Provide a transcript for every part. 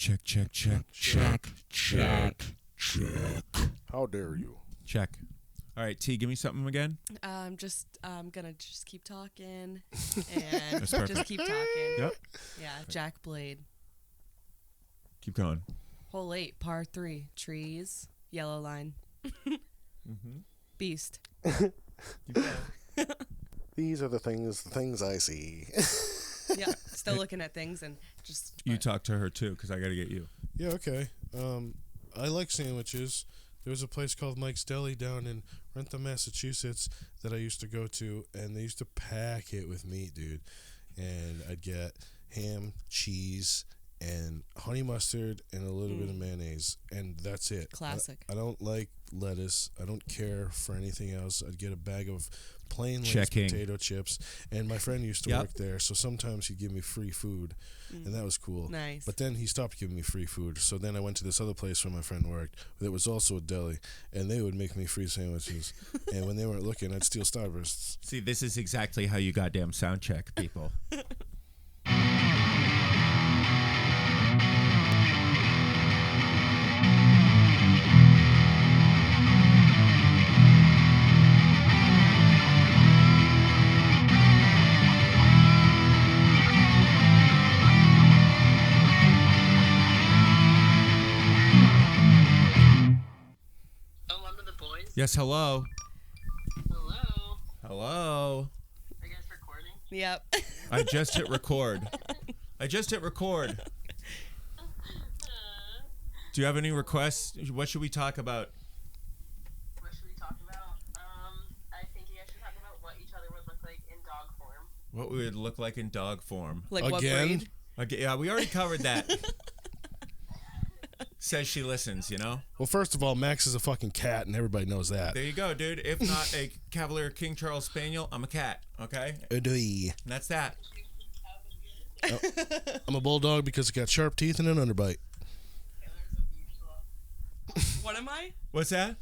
Check. How dare you? Check. All right, T, give me something again. I'm gonna just keep talking and just keep talking. Yep. Yeah, Jack Blade. Keep going. Hole 8, par 3, trees, yellow line. Beast. These are the things I see. Yeah, still looking at things and just. You talk to her too, because I got to get you. Yeah, okay. I like sandwiches. There was a place called Mike's Deli down in Rentham, Massachusetts that I used to go to, and they used to pack it with meat, dude. And I'd get ham, cheese, and honey mustard, and a little bit of mayonnaise, and that's it. Classic. I don't like lettuce. I don't care for anything else. I'd get a bag of plain Lay's Checking. potato chips, and my friend used to work there, so sometimes he'd give me free food, and that was cool. Nice. But then he stopped giving me free food, so then I went to this other place where my friend worked that was also a deli, and they would make me free sandwiches, and when they weren't looking, I'd steal Starbursts. See, this is exactly how you goddamn sound check, people. Yes, hello. Hello. Are you guys recording? Yep. I just hit record. Do you have any requests? What should we talk about? What should we talk about? I think you guys should talk about what each other would look like in dog form. What we would look like in dog form. Like what Again? breed? Okay, yeah, we already covered that. Says she listens, you know? Well, first of all, Max is a fucking cat, and everybody knows that. There you go, dude. If not a Cavalier King Charles Spaniel, I'm a cat, okay? And that's that. I'm a bulldog because it's got sharp teeth and an underbite. What am I? What's that?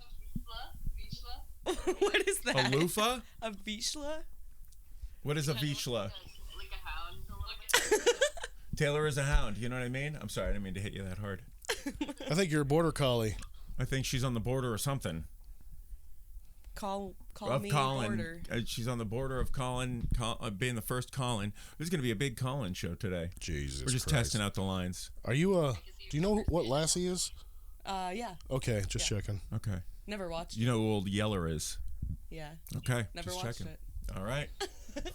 What is that? A loofah? A Vizsla? What is a Vizsla? Like a hound. Taylor is a hound, you know what I mean? I'm sorry, I didn't mean to hit you that hard. I think you're a border collie. I think she's on the border or something. Call Of me Colin. border. She's on the border of Colin, being the first Colin. This is going to be a big Colin show today. Jesus We're just Christ. testing out the lines. Are you do you know what Lassie is? Yeah. Okay, just checking. Okay. Never watched You know who Old Yeller is? Yeah. Okay. Never just watched checking. it. All right.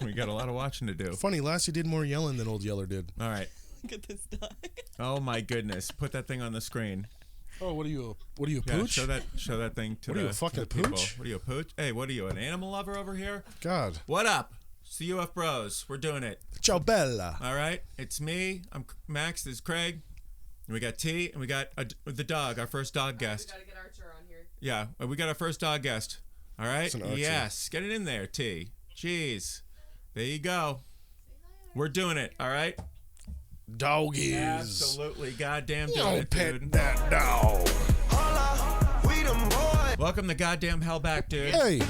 We got a lot of watching to do. Funny, Lassie did more yelling than Old Yeller did. All right. Look at this dog. Oh my goodness! Put that thing on the screen. Oh, what are you, a Yeah, pooch? show that thing to What are you, the a fucking to the people. pooch? What are you, a pooch? Hey, what are you, an animal lover over here? God. What up? It's the UFBros. We're doing it. Ciao, Bella. All right. It's me. I'm Max. This is Craig. And we got T. And we got the dog, our first dog guest. We gotta get Archer on here. Yeah, we got our first dog guest. All right? It's an Archer. Yes. Get it in there, T. Jeez. There you go. We're doing it. All right? Doggies. Absolutely. Goddamn doing Don't it, pet dude. that dog. Welcome to goddamn hell back, dude. Hey.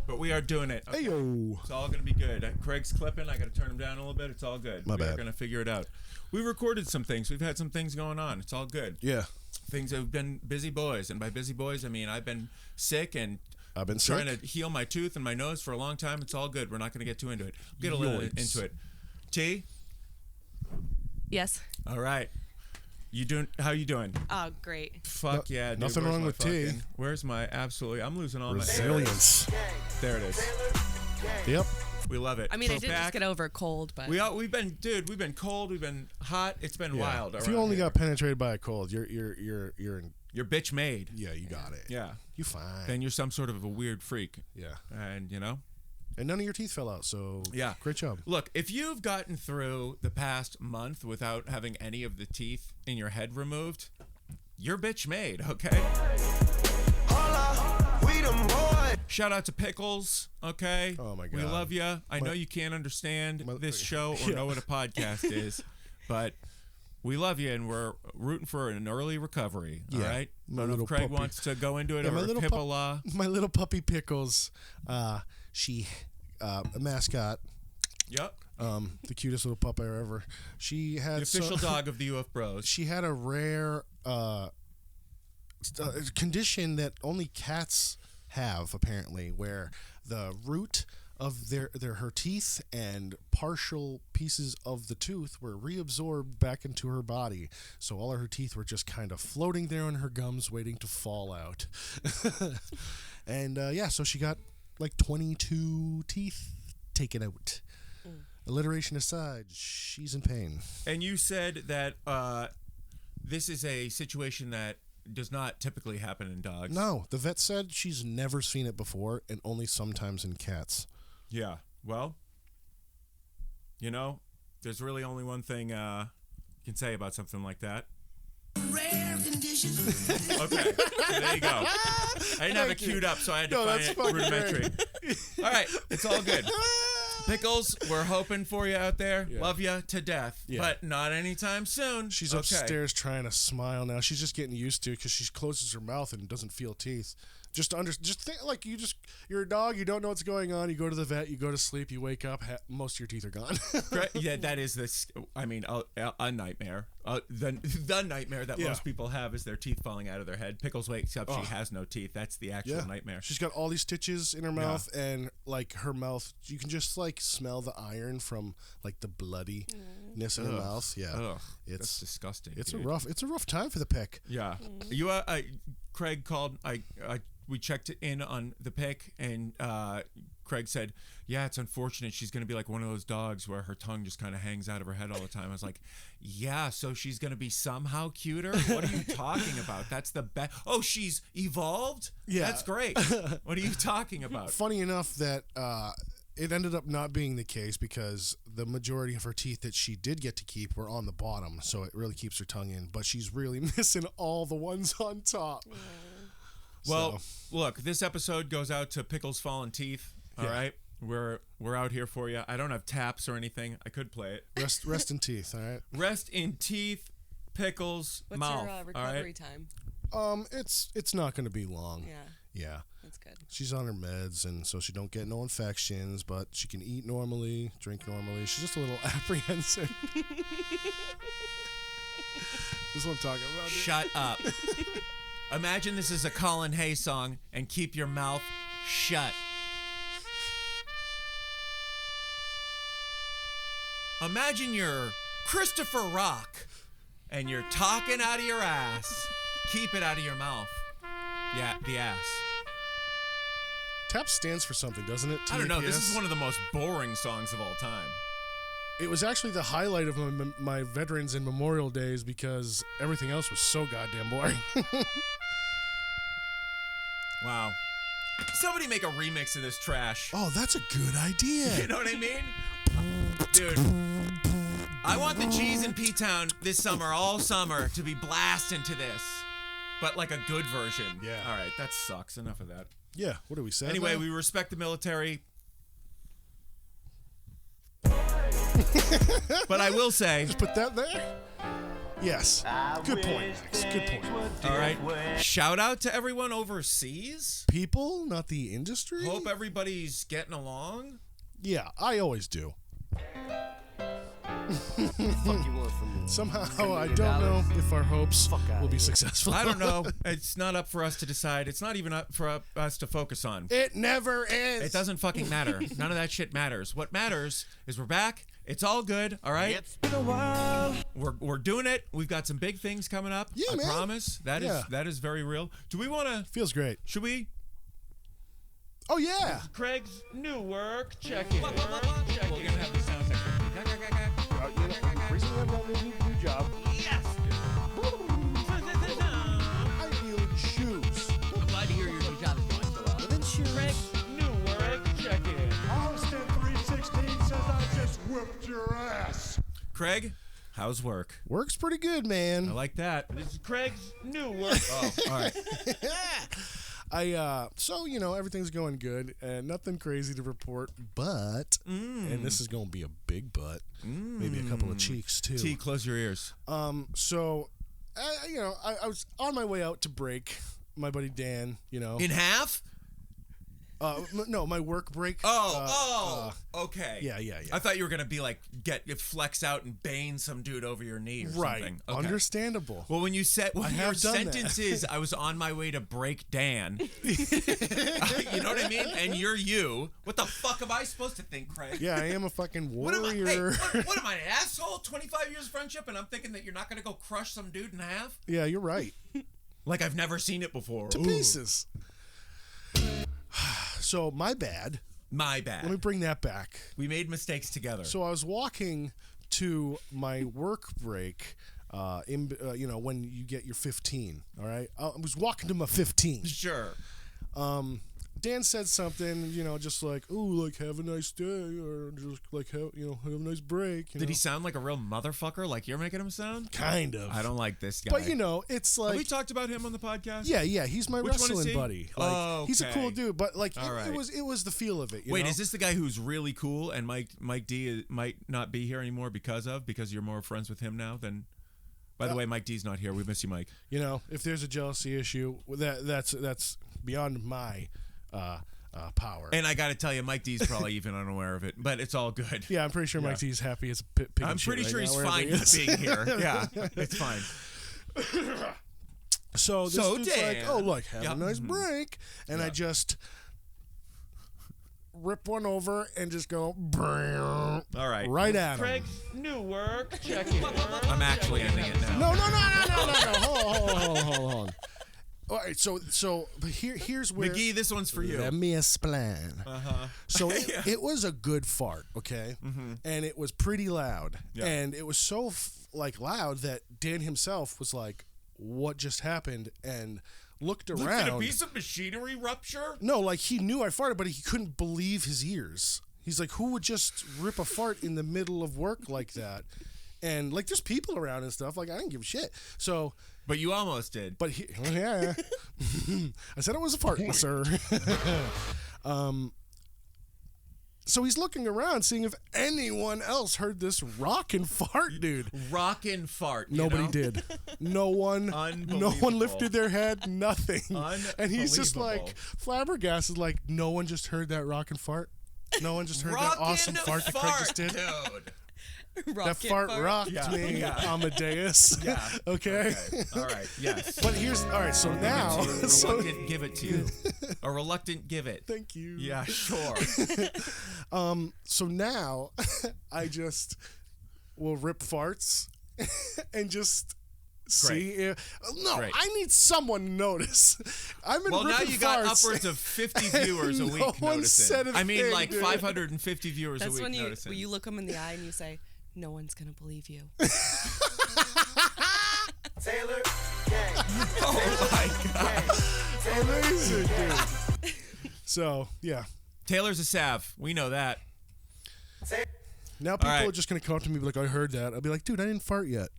But we are doing it. Okay? Hey, yo. It's all going to be good. Craig's clipping. I got to turn him down a little bit. It's all good. My We're bad. going to figure it out. We recorded some things. We've had some things going on. It's all good. Yeah. Things have been busy boys. And by busy boys, I mean I've been sick and I've been trying sick. to heal my tooth and my nose for a long time. It's all good. We're not going to get too into it. We'll get a little Yoinks. into it. T? Yes. All right. How you doing? Oh, great. Fuck yeah, dude. nothing Where's wrong my with T. Where's my absolutely... I'm losing all my... Resilience. There it is. Yep. We love it. I mean, I So did back, just get over a cold, but we've been cold, we've been hot. It's been wild. If you around only here. got penetrated by a cold, you're in. You're bitch made. Yeah, you got it. Yeah. You fine. Then you're some sort of a weird freak. Yeah. And you know. And none of your teeth fell out, so Yeah. great job. Look, if you've gotten through the past month without having any of the teeth in your head removed, you're bitch made, okay? Shout out to Pickles, okay? Oh, my We God. love you. I know you can't understand this show or know what a podcast is, but we love you and we're rooting for an early recovery, all Yeah. right? My I don't know little if Craig puppy. wants to go into it Yeah, or my if little HIPAA law. My little puppy Pickles, she, a mascot. Yep. The cutest little pup ever. She had The official dog of the UFBros. She had a rare condition that only cats have, apparently, where the root of her teeth and partial pieces of the tooth were reabsorbed back into her body. So all of her teeth were just kind of floating there on her gums, waiting to fall out. And so she got like 22 teeth taken out. Alliteration aside, she's in pain. And you said that this is a situation that does not typically happen in dogs. No, the vet said she's never seen it before and only sometimes in cats. Yeah. Well, there's really only one thing you can say about something like that. Rare condition. Okay, so there you go. I didn't have it queued up, so I had to find it rudimentary. All right, it's all good. Pickles, we're hoping for you out there. Yeah. Love you to death, but not anytime soon. She's upstairs trying to smile now. She's just getting used to it because she closes her mouth and doesn't feel teeth. Just think like you're a dog. You don't know what's going on. You go to the vet. You go to sleep. You wake up. Most of your teeth are gone. Yeah, that is this. I mean, a nightmare. The nightmare that most people have is their teeth falling out of their head. Pickles wakes up. She has no teeth. That's the actual nightmare. She's got all these stitches in her mouth, and like her mouth, you can just like smell the iron from like the bloodiness in her mouth. Yeah, that's disgusting. It's a rough time for the pick. Yeah, you. Craig called. We checked in on the pick, and Craig said, yeah, it's unfortunate. She's going to be like one of those dogs where her tongue just kind of hangs out of her head all the time. I was like, yeah, so she's going to be somehow cuter? What are you talking about? That's the best. Oh, she's evolved? Yeah. That's great. What are you talking about? Funny enough that it ended up not being the case because the majority of her teeth that she did get to keep were on the bottom, so it really keeps her tongue in. But she's really missing all the ones on top. Well, look, this episode goes out to Pickles' Fallen Teeth. All right, we're out here for you. I don't have taps or anything. I could play it. Rest in teeth. All right. Rest in teeth, Pickles' What's mouth. her recovery time? It's not going to be long. Yeah. That's good. She's on her meds, and so she don't get no infections, but she can eat normally, drink normally. She's just a little apprehensive. This is what I'm talking about. Dude. Shut up. Imagine this is a Colin Hay song, and keep your mouth shut. Imagine you're Christopher Rock, and you're talking out of your ass. Keep it out of your mouth. Yeah, the ass. TAP stands for something, doesn't it? I don't know. This is one of the most boring songs of all time. It was actually the highlight of my Veterans and Memorial Days because everything else was so goddamn boring. Wow. Somebody make a remix of this trash. Oh, that's a good idea. You know what I mean? Dude, I want the G's in P-Town this summer, all summer, to be blasting to this. But like a good version. Yeah. All right, that sucks. Enough of that. Yeah, what do we say? Anyway, we respect the military. But I will say... Just put that there? Yes. Good point, Max. Good point. All right. Shout out to everyone overseas. People, not the industry? Hope everybody's getting along. Yeah, I always do. Somehow, I don't know if our hopes will be successful. I don't know. It's not up for us to decide. It's not even up for us to focus on. It never is. It doesn't fucking matter. None of that shit matters. What matters is we're back. It's all good, all right? It's been a while. We're doing it. We've got some big things coming up. Yeah, I man. promise. That is very real. Do we want to... Feels great. Should we... Oh, yeah. Craig's new work. Check it. Check it. We're going to have the sound section. Recently I've got a new job. Yes. I deal in shoes. I'm glad to hear your new job is going so well. Within shoes. Craig's new work. Check it. Austin 316 says I just whipped your ass. Craig, how's work? Works pretty good, man. I like that. This is Craig's new work. Oh, all right. So, everything's going good and nothing crazy to report, but, and this is going to be a big but, maybe a couple of cheeks too. T, close your ears. So, I was on my way out to break, my buddy Dan, In half? No, my work break. Okay. Yeah. I thought you were gonna be like flex out and bane some dude over your knee or something. Okay. Understandable. Well, when you said your sentence that. is, I was on my way to break Dan. You know what I mean? And you're you. What the fuck am I supposed to think, Craig? Yeah, I am a fucking What warrior. what am I, an asshole? 25 years of friendship, and I'm thinking that you're not gonna go crush some dude in half? Yeah, you're right. Like I've never seen it before. To pieces. So, my bad. My bad. Let me bring that back. We made mistakes together. So, I was walking to my work break, when you get your 15, all right? I was walking to my 15. Sure. Dan said something, just like, "Oh, like have a nice day," or just like have a nice break. Did he sound like a real motherfucker, like you're making him sound? Kind of. I don't like this guy. But it's like, have we talked about him on the podcast? Yeah, he's my Which one is wrestling he? buddy. Like, he's a cool Okay. dude, but like All right. it was the feel of it. You Wait, know? is this the guy who's really cool and Mike D might not be here anymore because you're more friends with him now than? By the way, Mike D's not here. We miss you, Mike. If there's a jealousy issue, that's beyond my power. And I got to tell you, Mike D's probably even unaware of it, but it's all good. Yeah, I'm pretty sure Mike D's happy as a pig in I'm shit pretty sure right he's now, fine wherever not he being here. Yeah, it's fine. So this dude's Dan. like, "Oh, look, have Yep. a nice break," and I just rip one over and just go All right. right at him. Craig's new work. Check it. I'm actually ending it now. No. Hold on. All right, so but here's where McGee, this one's for you. Let me explain. Uh-huh. So it was a good fart, okay, and it was pretty loud, and it was so loud that Dan himself was like, "What just happened?" and looked Did around. a piece of machinery rupture? No, like he knew I farted, but he couldn't believe his ears. He's like, "Who would just rip a fart in the middle of work like that?" And like, there's people around and stuff. Like, I didn't give a shit. So. But you almost did. But yeah. I said it was a fart, sir. So he's looking around, seeing if anyone else heard this rockin' fart, dude. Rockin' fart. Nobody did. No one. No one lifted their head. Nothing. And he's just like flabbergasted. Like, no one just heard that rockin' fart. No one just heard that awesome fart that Craig just did. Dude. That fart rocked me, Amadeus. Yeah. Okay. All right. Yes. But all right. So now, Reluctant give it to you. A reluctant give it. Thank you. Yeah. Sure. So now, I just will rip farts and just see if. No, Great. I need someone to notice. I'm in Well, now ripping you got farts, upwards of 50 viewers a week no one noticing. said a I mean, thing, like dude. 550 viewers That's a week when noticing. you look them in the eye and you say, "No one's gonna believe you." Taylor, gang. Oh my God. Amazing, dude. So yeah. Taylor's a sav. We know that. Now people right. are just gonna come up to me and be like, "I heard that." I'll be like, "Dude, I didn't fart yet."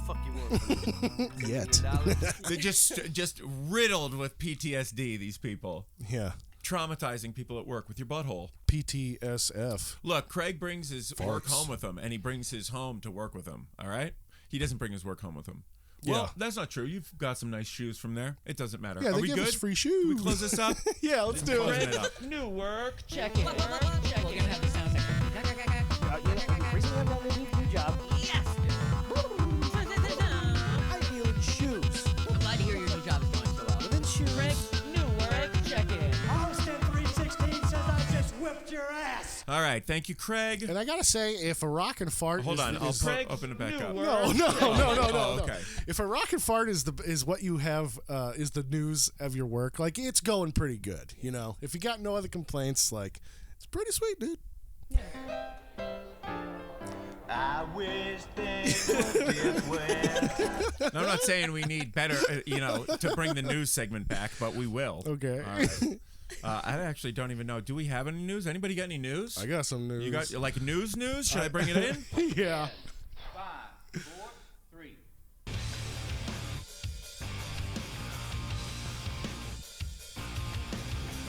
Fuck you up. Yet. They're just riddled with PTSD, these people. Yeah. Traumatizing people at work with your butthole. PTSF. Look, Craig brings his work Farts. home with him, and he brings his home to work with him, all right? He doesn't bring his work home with him. Well, Yeah. that's not true. You've got some nice shoes from there. It doesn't matter. Yeah, Are they we give good? us free Can shoes. we close this up? Yeah, let's do Closing it. it up. New work. Check it. We're gonna have the sound effect. Recently I've got a new job. Yes. I deal in shoes. I'm glad to hear your new job is going so well. Within shoes. Craig's new work. Check it. Austin 316 says I just whipped your ass. All right. Thank you, Craig. And I gotta say, if a rockin' fart Hold is on. I'll open it back up. No. Oh, okay. If a rockin' fart is what you have is the news of your work, like it's going pretty good, you know. If you got no other complaints, like it's pretty sweet, dude. I wish things would get well. No, I'm not saying we need better, to bring the news segment back, but we will. Okay. All right. I actually don't even know. Do we have any news? Anybody got any news? I got some news. You got like news? Should I bring it in? Yeah. 5, 4, 3.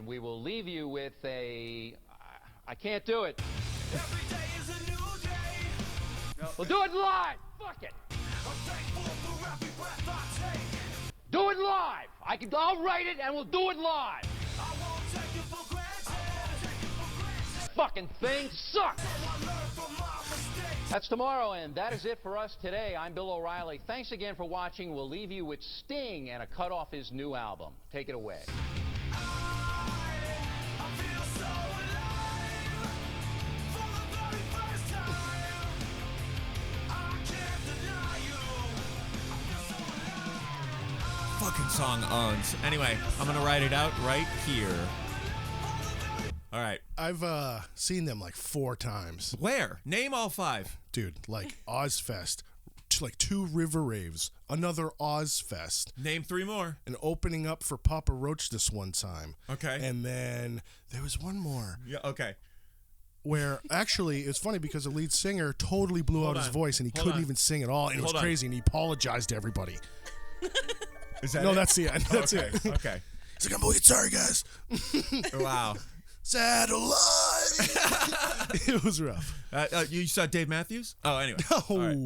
We will leave you with a. I can't do it. Every day is a new day. We'll do it live. Fuck it. I'm thankful for every breath I take. Do it live. I'll write it and we'll do it live. I won't take it for granted. fucking thing sucks. That's tomorrow, and that is it for us today. I'm Bill O'Reilly. Thanks again for watching. We'll leave you with Sting and a cut off his new album. Take it away. Fucking song owns. Anyway, I'm gonna write it out right here. All right. I've seen them like 4 times. Where? Name all 5. Dude, like Ozfest, like 2 River Raves, another Ozfest, Name 3 more. and opening up for Papa Roach this one time. Okay. And then there was one more Yeah. Okay. where actually it's funny because the lead singer totally blew Hold out his on. voice and he Hold couldn't on. even sing at all. And it was Hold on. crazy and he apologized to everybody. Is that No, it? that's the end. That's okay. it. Okay. He's like, I'm really sorry, guys. Wow. Satellite. It was rough. You saw Dave Matthews? Oh, anyway. Oh. All right.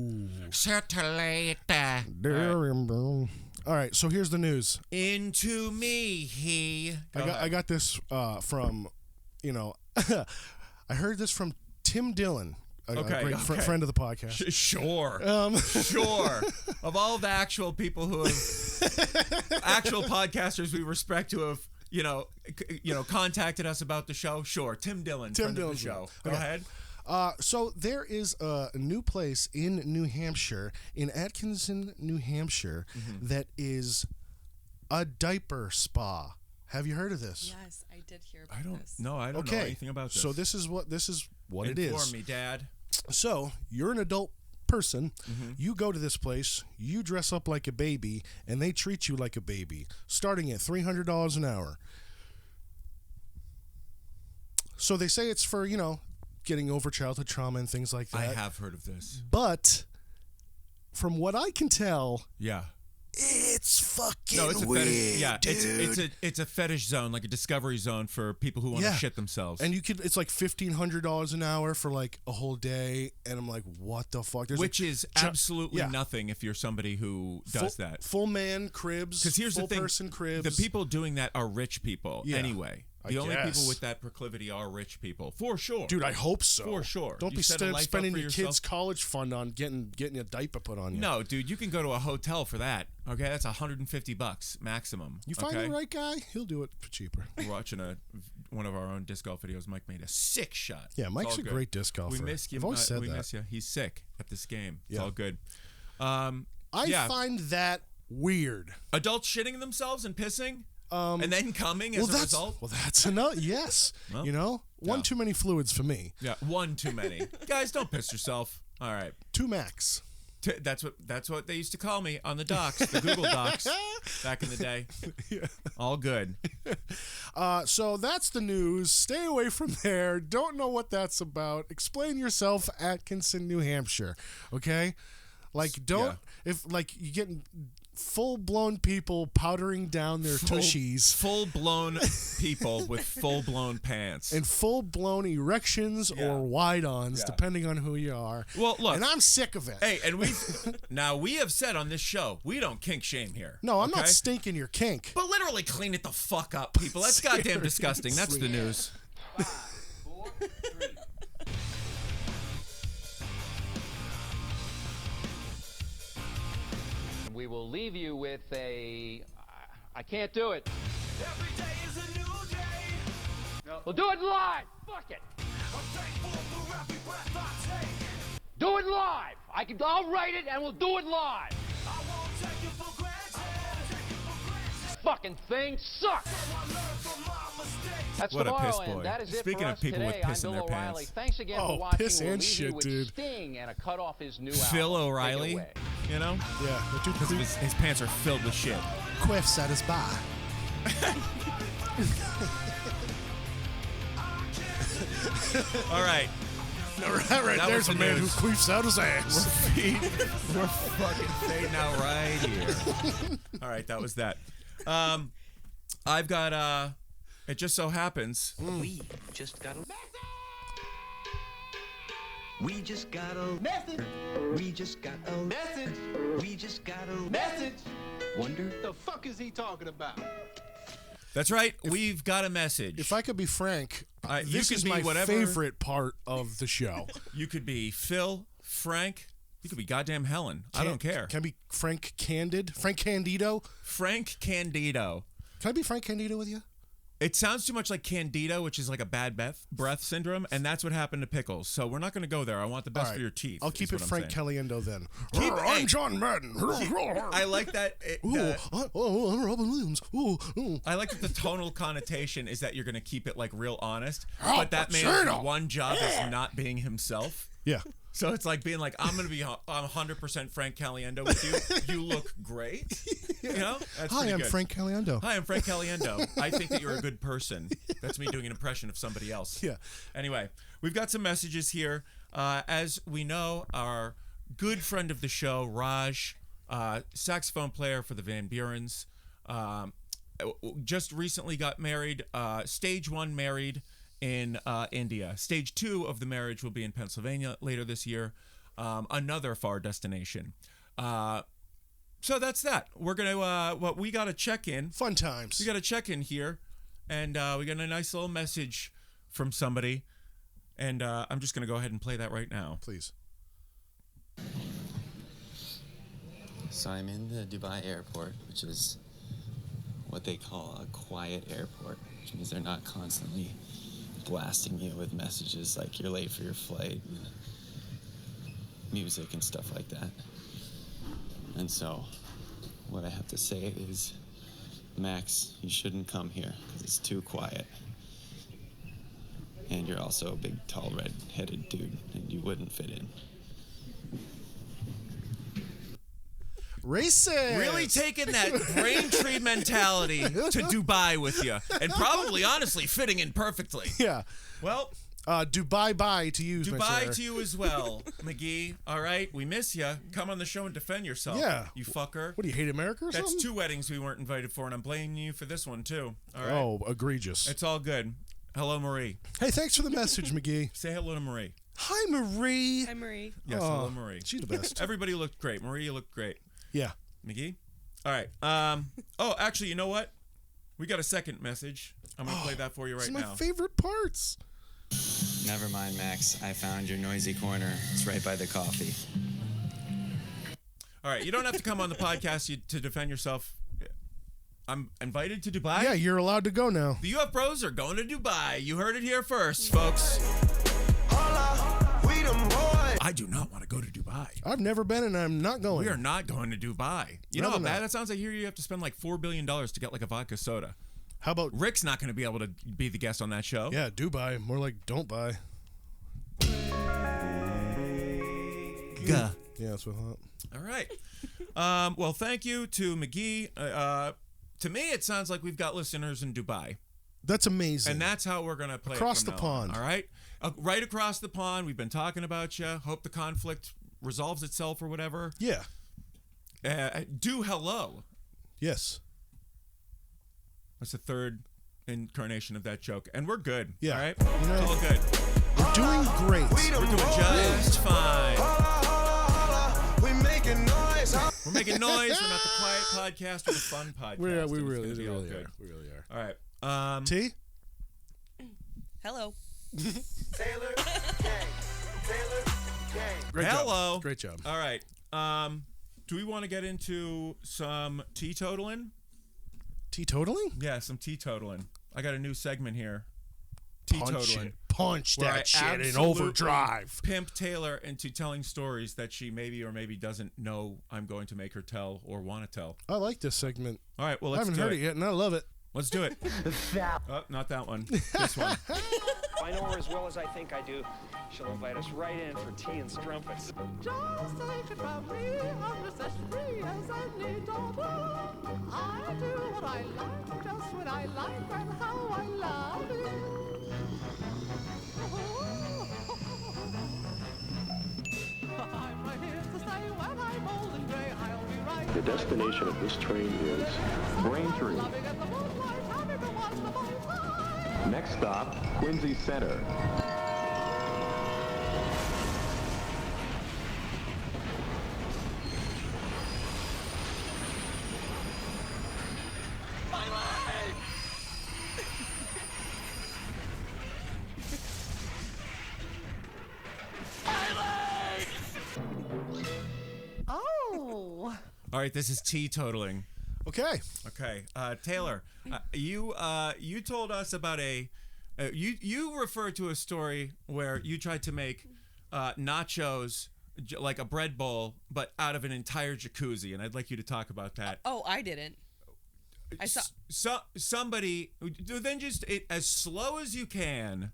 Satellite. All right, so here's the news. Into me, he. I got this from, I heard this from Tim Dillon, a great friend of the podcast. Sure. Sure. Of all the actual people who have, actual podcasters we respect who have, contacted us about the show, sure. Tim Dillon, friend of the show. Go ahead. So there is a new place in New Hampshire, in Atkinson, New Hampshire, that is a diaper spa. Have you heard of this? Yes, I did hear about I don't this. know. I don't know anything about this. So this is what it is. Inform me, Dad. So you're an adult person. You go to this place. You dress up like a baby, and they treat you like a baby, starting at $300 an hour. So they say it's for getting over childhood trauma and things like that. I have heard of this. But from what I can tell, Yeah. it's fucking No, it's a weird, fetish. Yeah, dude. it's a fetish zone, like a discovery zone for people who want to shit themselves. And it's like $1,500 an hour for like a whole day, and I'm like, what the fuck? There's Which is absolutely yeah. nothing if you're somebody who does that. Full man cribs. Because here's the full thing: person cribs. the people doing that are rich people. Yeah, anyway, I the only guess. people with that proclivity are rich people, for sure. Dude, I hope so. For sure. Don't You be set a life up spending for your yourself. kids' college fund on getting a diaper put on you. No, dude, you can go to a hotel for that. Okay, that's $150 maximum. You find the right guy, he'll do it for cheaper. We're watching one of our own disc golf videos. Mike made a sick shot. Yeah, It's Mike's all a good. great disc golfer. We miss you. I've always said we that. miss you. He's sick at this game. It's Yeah. all good. I find that weird. Adults shitting themselves and pissing, and then coming as a result. Well, that's enough. Yes, Well, one too many fluids for me. Yeah, one too many. Guys, don't piss yourself. All right. 2 max. That's what they used to call me on the docs, the Google Docs, back in the day. Yeah. All good. So that's the news. Stay away from there. Don't know what that's about. Explain yourself, Atkinson, New Hampshire. Okay? Like, don't, if, like, you get full-blown people powdering down their tushies. Full-blown people with full-blown pants. And full-blown erections or wide-ons, depending on who you are. Well, look. And I'm sick of it. Hey, and we have said on this show, we don't kink shame here. No, I'm not okay? stinking your kink. But literally clean it the fuck up, people. That's goddamn disgusting. That's the news. 5, 4, 3. We will leave you with I can't do it. Every day is a new day. We'll do it live. Fuck it. I'm thankful for every breath I take. Do it live. I'll write it and we'll do it live. I won't take it for granted. Fucking thing sucks. I learned from my mistakes. That's What a tomorrow, piss boy. and that is Speaking it for of us people with today. piss I'm in Bill their O'Reilly. pants. Thanks again for Oh, watching. piss We'll and leave you shit, with dude. Sting and a cut off his new Phil album. O'Reilly, Take it away. you know? Yeah, that dude Because his pants are filled with shit. quiffs at his bar. All right. Right, That there's was a the man who news. queefs out his ass. We're fucking fading out right here. All right, that was that. I've got, it just so happens. We just got a We just got a message. We just got a message. We just got a message. Wonder the fuck is he talking about? That's right. We've got a message. If I could be frank, This you is can be my whatever. favorite part of the show. You could be Phil, Frank. You could be goddamn Helen. I don't care. Can I be Frank Candid? Frank Candido? Frank Candido. Can I be Frank Candido with you? It sounds too much like Candida, which is like a bad breath syndrome, and that's what happened to Pickles. So we're not going to go there. I want the best for your teeth. I'll keep it Frank Caliendo then. I'm John Madden. I like that. I'm Robin Williams. I like that the tonal connotation is that you're going to keep it like real honest, but that man's one job is not being himself. Yeah. So it's like being like, I'm 100% Frank Caliendo with you. You look great. You know? That's Hi, I'm good. Frank Caliendo. Hi, I'm Frank Caliendo. I think that you're a good person. That's me doing an impression of somebody else. Yeah. Anyway, we've got some messages here. As we know, our good friend of the show, Raj, saxophone player for the Van Burens, just recently got married, stage 1 married in India. Stage 2 of the marriage will be in Pennsylvania later this year, another far destination. So that's that. We're gonna we got to check in. Fun times. We got to check in here, and we got a nice little message from somebody, and I'm just gonna go ahead and play that right now. Please. So I'm in the Dubai airport, which is what they call a quiet airport, which means they're not constantly blasting you with messages like you're late for your flight, and music and stuff like that. And so what I have to say is, Max, you shouldn't come here because it's too quiet. And you're also a big, tall, red-headed dude, and you wouldn't fit in. Racist. Really taking that Braintree mentality to Dubai with you, and probably, honestly, fitting in perfectly. Yeah. Well, Dubai bye to you, Dubai to you as well, McGee. All right, we miss you. Come on the show and defend yourself. Yeah. You fucker. What, do you hate America or That's something? 2 weddings we weren't invited for, and I'm blaming you for this one, too. All right. Oh, egregious. It's all good. Hello, Marie. Hey, thanks for the message, McGee. Say hello to Marie. Hi, Marie. Hi, Marie. Yes, hello, Marie. She's the best. Everybody looked great. Marie, you looked great. Yeah. McGee? All right. Oh, actually, you know what? We got a second message. I'm going to play that for you right now. It's my favorite parts. Never mind, Max. I found your noisy corner. It's right by the coffee. All right. You don't have to come on the podcast to defend yourself. I'm invited to Dubai. Yeah, you're allowed to go now. The UFBros are going to Dubai. You heard it here first, folks. I do not want to go to Dubai. I've never been, and I'm not going. We are not going to Dubai. You know how bad that sounds? I hear you have to spend like $4 billion to get like a vodka soda. How about Rick's not going to be able to be the guest on that show. Yeah, Dubai. More like don't buy. Gah. Yeah, that's what I thought. All right. Well, thank you to McGee. To me, it sounds like we've got listeners in Dubai. That's amazing. And that's how we're going to play across it the from now pond. on, all right? Right across the pond. We've been talking about you. Hope the conflict resolves itself or whatever. Yeah. Do hello. Yes. That's the third incarnation of that joke. And we're good. Yeah. All right? You know, it's all good. We're doing great. We're doing just fine. We're making noise. We're making noise. We're not the quiet podcast or the fun podcast. We It's really gonna be all are. good. We really are. All right. T? Hello. Taylor Gang. Taylor Gang. Great Hello. job. Great job. All right. Do we want to get into some teetotaling? Teetotaling? Yeah, some teetotaling. I got a new segment here. Punch Teetotaling. it. Punch where I that shit in absolutely overdrive. Pimp Taylor into telling stories that she maybe or maybe doesn't know I'm going to make her tell or want to tell. I like this segment. All right, well, I let's haven't do heard it yet, and I love it. Let's do it. Oh, not that one. This one. If I know her as well as I think I do, she'll invite us right in for tea and strumpets. Just take it from me, I'm just as free as any daughter. I do what I like, just when I like, and how I love it. I'm right here to stay when I'm old and gray. I'll be right. The destination of this train is Braintree. Loving at the moonlight, having to watch the boat fly. Next stop, Quincy Center. right, this is teetotaling. Okay. Okay, Taylor, you told us about you referred to a story where you tried to make nachos like a bread bowl, but out of an entire jacuzzi, and I'd like you to talk about that. Oh, I didn't. I saw somebody. Then just as slow as you can.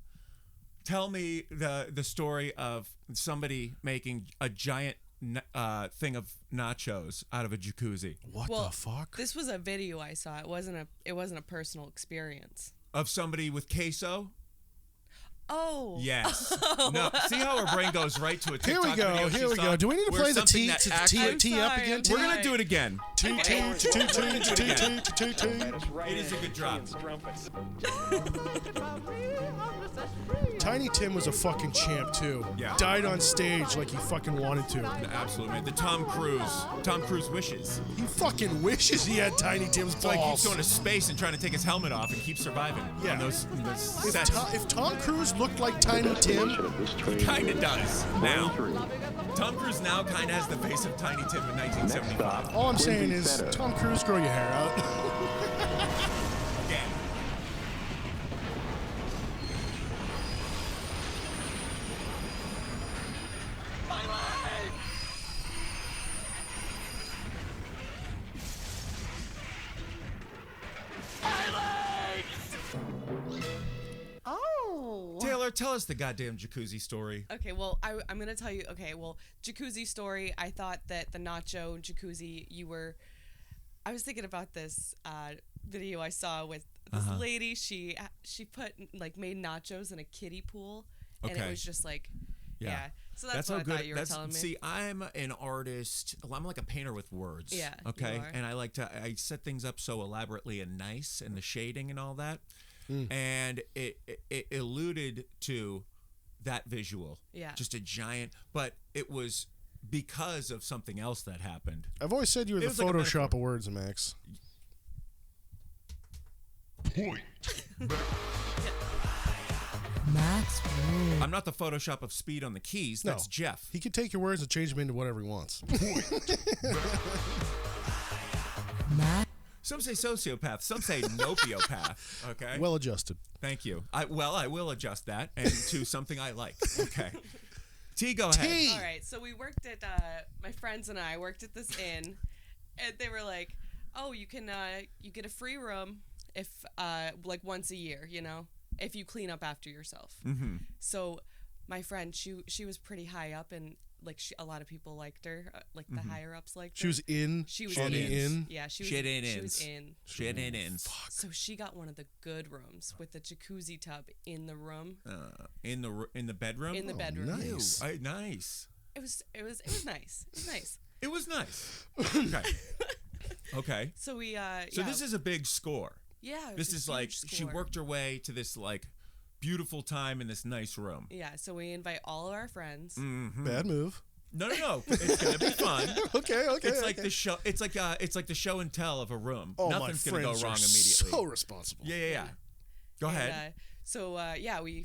Tell me the story of somebody making a giant thing of nachos out of a jacuzzi. What the fuck? This was a video I saw. It wasn't a personal experience. Of somebody with queso? Oh. Yes. No. See how our brain goes right to a TikTok video? Here we go. Do we need to play the tee up again? We're going to do it again. It is a good drop. Tiny Tim was a fucking champ too. Yeah. Died on stage like he fucking wanted to. Absolutely, man. The Tom Cruise wishes. He fucking wishes he had Tiny Tim's balls. It's like he's going to space and trying to take his helmet off and keep surviving. Yeah. On those sets. If Tom Cruise looked like Tiny Tim, he kind of does now. Tom Cruise now kind of has the face of Tiny Tim in 1975. All I'm saying is, Tom Cruise, grow your hair out. Again. Oh. Taylor, tell us the goddamn jacuzzi story. Okay, well, I'm going to tell you. Okay, well, jacuzzi story. I thought that the nacho jacuzzi, I was thinking about this video I saw with this lady. She put, made nachos in a kiddie pool. And it was just like, yeah. So that's what I thought you were telling me. See, I'm an artist. I'm like a painter with words. Yeah, okay. you are. And I set things up so elaborately and nice, and the shading and all that. And it alluded to that visual. Yeah. Just a giant, but it was because of something else that happened. I've always said you were the Photoshop of words, Max. Point. Max. I'm not the Photoshop of speed on the keys. That's Jeff. He can take your words and change them into whatever he wants. Some say sociopath. Some say nopiopath. Okay. Well adjusted. Thank you. I will adjust that and to something I like. Okay. T, go ahead. All right. So we worked at my friends and I worked at this inn, and they were like, "Oh, you can you get a free room if like once a year, if you clean up after yourself." Mm-hmm. So my friend, she was pretty high up, and like a lot of people liked her, like the higher ups liked her. She was in. She was on in. the inn. Yeah, she was. She was in. So she got one of the good rooms with the jacuzzi tub in the room. In the bedroom. In the bedroom. Nice. Nice. It was nice. It was nice. It was nice. Okay. Okay. So we So this is a big score. Yeah. This is like she worked her way to this like beautiful time in this nice room. Yeah. So we invite all of our friends. Mm-hmm. Bad move. No. It's gonna be fun. Okay. It's like the show. It's like the show and tell of a room. Oh, Nothing's my gonna go friends wrong are immediately. So responsible. Yeah. Go ahead. So we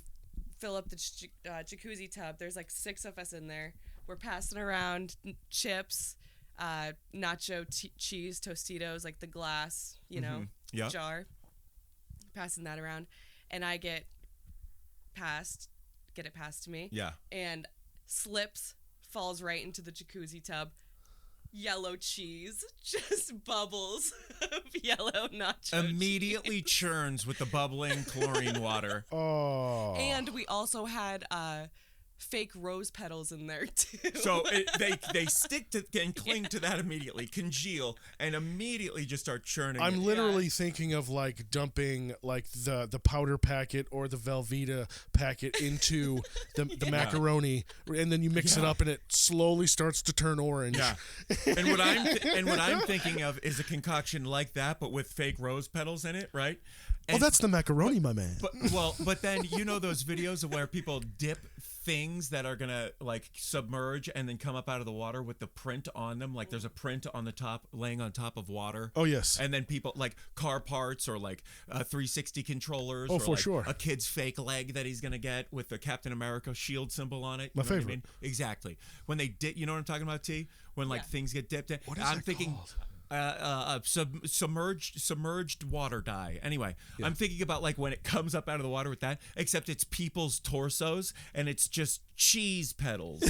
fill up the jacuzzi tub. There's like 6 of us in there. We're passing around chips, nacho cheese, Tostitos, like the glass, jar. Passing that around, and I get it passed to me. Yeah. And slips, falls right into the jacuzzi tub. Yellow cheese, just bubbles of yellow nacho Immediately cheese. churns with the bubbling chlorine water. Oh. And we also had fake rose petals in there too. So they stick to and cling to that immediately, congeal, and immediately just start churning. I'm literally thinking of like dumping like the powder packet or the Velveeta packet into the macaroni, and then you mix it up, and it slowly starts to turn orange. Yeah. And what I'm thinking of is a concoction like that, but with fake rose petals in it, right? And, that's the macaroni, my man. But then those videos of where people dip things that are gonna like submerge and then come up out of the water with the print on them. Like there's a print on the top, laying on top of water. Oh yes. And then people like car parts or like 360 controllers. Oh, or for like sure. A kid's fake leg that he's gonna get with the Captain America shield symbol on it. My You know what I favorite. mean? Exactly. When they dip, you know what I'm talking about, T? When like things get dipped in. What is I'm that thinking. called? Submerged water dye. Anyway, I'm thinking about like when it comes up out of the water with that, except it's people's torsos and it's just cheese petals.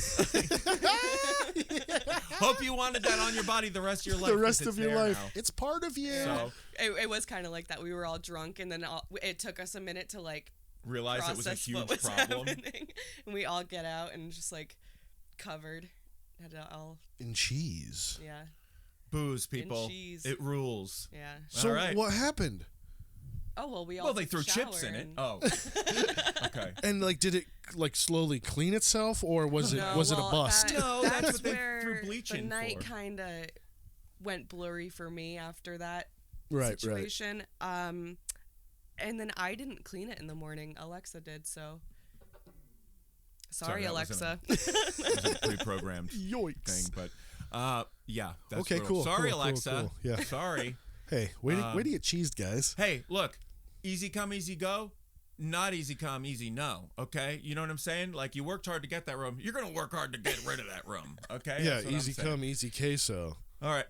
Hope you wanted that on your body the rest of your life. The rest 'cause of it's your there life. now. It's part of you. So It was kind of like that. We were all drunk, and then it took us a minute to like realize it was a process huge what was problem. happening. And we all get out and just like covered. Had it all. In cheese. Yeah. Booze, people. cheese. It rules. Yeah. So all right. what happened? Oh well, we all. Well, they took a threw chips shower in it. and- Oh. Okay. And like, did it like slowly clean itself, or was it No, was it well, a bust? No, that's that's what they where threw bleach the in night for. kind of went blurry for me after that Right, situation. And then I didn't clean it in the morning. Alexa did, so. Sorry, that Alexa. It was a pre-programmed Yoicks. thing, but yeah. That's Okay, brutal. cool, Sorry, cool, cool, Alexa. cool. Yeah. Sorry. Hey, way to get cheesed, guys. Hey, look, easy come, easy go. Not easy come, easy no. Okay, you know what I'm saying? Like you worked hard to get that room, you're gonna work hard to get rid of that room. Okay? Yeah, That's what I'm easy saying. come, easy queso. All right.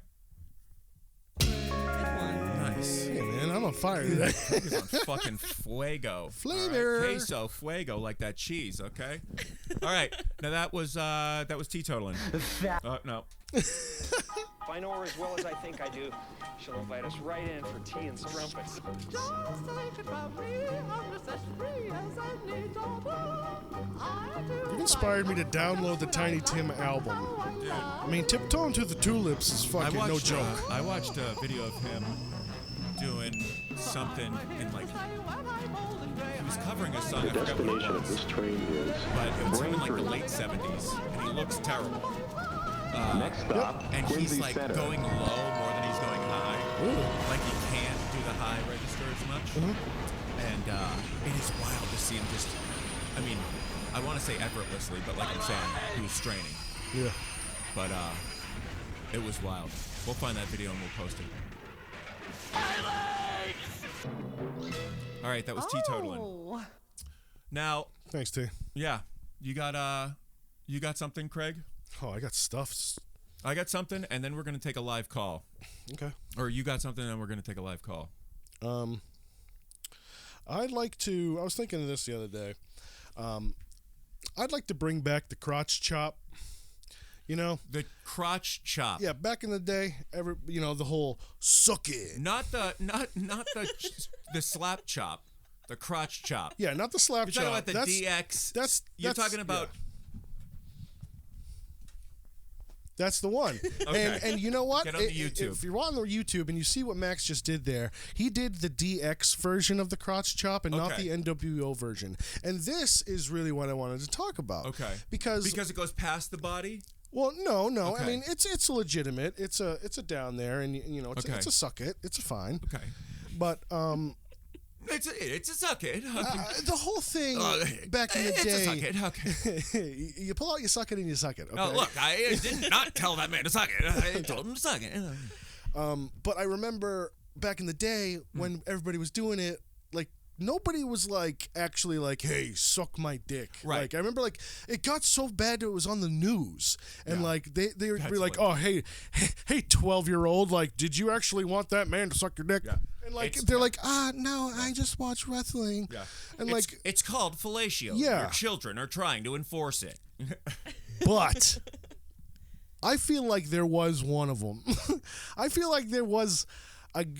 Nice. Hey man, I'm on fire today. He's on fucking fuego. Flavor. All right, queso, fuego, like that cheese. Okay. All right. Now that was teetotaling. No. If I know her as well as I think I do, she'll invite us right in for tea and strumpets. Just take it from me, I'm just as free as any daughter. I do You've what inspired I me to like, download the just when I Tiny like, Tim right album. how I Dude. like. I mean, Tiptoeing to the Tulips is fucking no joke. I watched a video of him doing something in like he was covering a song. The I forgot what it destination of was, this train is but it was from in like the Braintree. late '70s, and he looks terrible. Next stop, And Quincy he's like Center. going low more than he's going high. Like he can't do the high register as much. And it is wild to see him just. I mean, I want to say effortlessly, but like I'm saying, he was straining. Yeah. But it was wild. We'll find that video and we'll post it. All right, that was teetotaling. Oh. Now, Thanks, T. yeah, you got something, Craig? Oh, I got stuff. I got something, and then we're gonna take a live call. Okay. Or you got something, and we're gonna take a live call. I'd like to. I was thinking of this the other day. I'd like to bring back the crotch chop. You know, The crotch chop. yeah, back in the day, the whole suck it. Not the the slap chop, the crotch chop. Yeah, not the slap You're chop. talking about the DX. You're talking about. That's the one. Okay. And you know what? Get on the YouTube. If you're on the YouTube and you see what Max just did there, he did the DX version of the crotch chop and not Okay. the NWO version. And this is really what I wanted to talk about. Okay. Because it goes past the body. well, no. I Okay. mean, it's legitimate. It's a down there, and it's Okay. it's a suck it. It's a fine. Okay. But It's a suck it. the whole thing back in the it's day. a suck it. Okay. You pull out your suck it and you suck it. Okay? Oh, look, I did not tell that man to suck it. I told him to suck it. But I remember back in the day when everybody was doing it, like nobody was like actually like, "Hey, suck my dick." Right. Like I remember, like it got so bad that it was on the news, and Yeah. like they would be That's like, what- "Oh, hey, 12-year-old, like, did you actually want that man to suck your dick?" Yeah. And like It's- they're like, no, I just watch wrestling." Yeah. And It's called fellatio. Yeah. Your children are trying to enforce it. but I feel like there was one of them. I feel like there was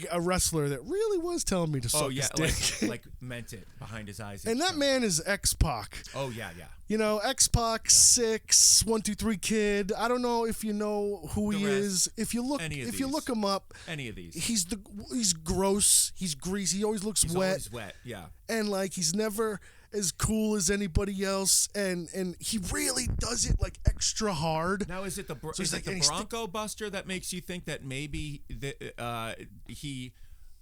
a wrestler that really was telling me to suck Oh yeah, his dick. like meant it behind his eyes. And that stuff. man is X-Pac. Oh yeah. You know, X-Pac, 6, 1, 2, 3 Kid. I don't know if you know who The he rest. is. If you look Any of if you these. look him up, Any of these. he's gross, he's greasy, he always looks He's wet. always wet. Yeah. And like he's never as cool as anybody else, and he really does it like extra hard. Now is it the So he's is like- it the and he's Bronco Buster that makes you think that maybe he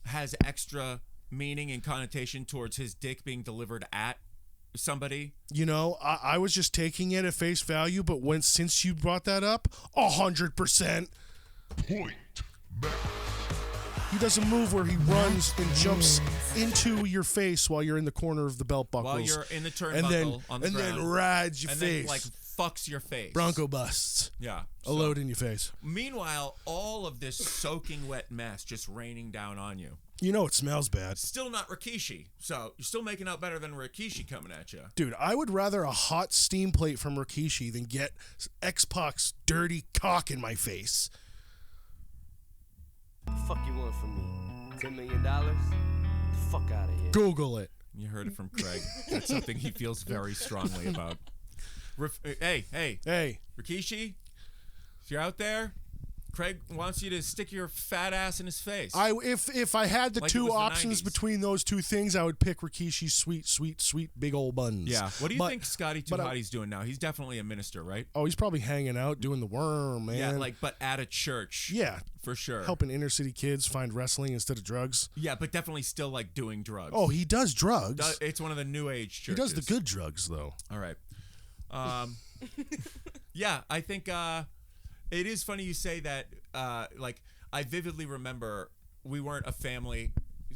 has extra meaning and connotation towards his dick being delivered at somebody. You know, I was just taking it at face value, but since you brought that up, 100%. Point back. He does a move where he runs and jumps into your face while you're in the corner of the belt buckles. While you're in the turnbuckle on the ground. And then rides your and face. And then, like, fucks your face. Bronco busts. Yeah. A load in your face. Meanwhile, all of this soaking wet mess just raining down on you. You know it smells bad. Still not Rikishi. So you're still making out better than Rikishi coming at you. Dude, I would rather a hot steam plate from Rikishi than get X-Pac's dirty cock in my face. The fuck you want from me? $10 million? The fuck out of here. Google it. You heard it from Craig. That's something he feels very strongly about. Hey. Rikishi, if you're out there, Craig wants you to stick your fat ass in his face. If I had the Like two it was the options 90s. between those two things, I would pick Rikishi's sweet big old buns. Yeah. What do you think Scotty Tuhati's doing now? He's definitely a minister, right? Oh, he's probably hanging out doing the worm, man. Yeah, but at a church. Yeah. For sure. Helping inner city kids find wrestling instead of drugs. Yeah, but definitely still doing drugs. Oh, he does drugs. It's one of the new age churches. He does the good drugs though. All right. Yeah, I think it is funny you say that. I vividly remember we weren't a family.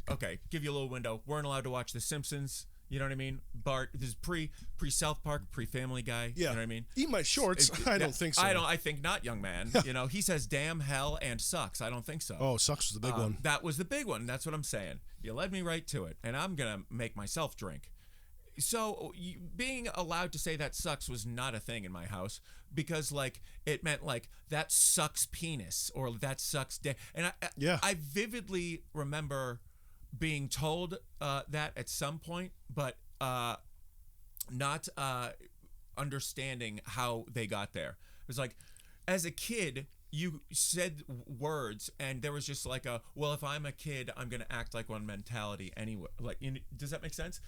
Okay, give you a little window. Weren't allowed to watch The Simpsons. You know what I mean? Bart, this is pre South Park, pre Family Guy. Yeah. You know what I mean? Eat my shorts. I don't think so. I think not, young man. You know, he says damn, hell, and sucks. I don't think so. Oh, sucks was the big one. That was the big one. That's what I'm saying. You led me right to it, and I'm gonna make myself drink. So being allowed to say that sucks was not a thing in my house because it meant that sucks penis or that sucks dick. And I vividly remember being told that at some point, but not understanding how they got there. It was as a kid, you said words and there was just well, if I'm a kid, I'm going to act like one mentality anyway. Does that make sense?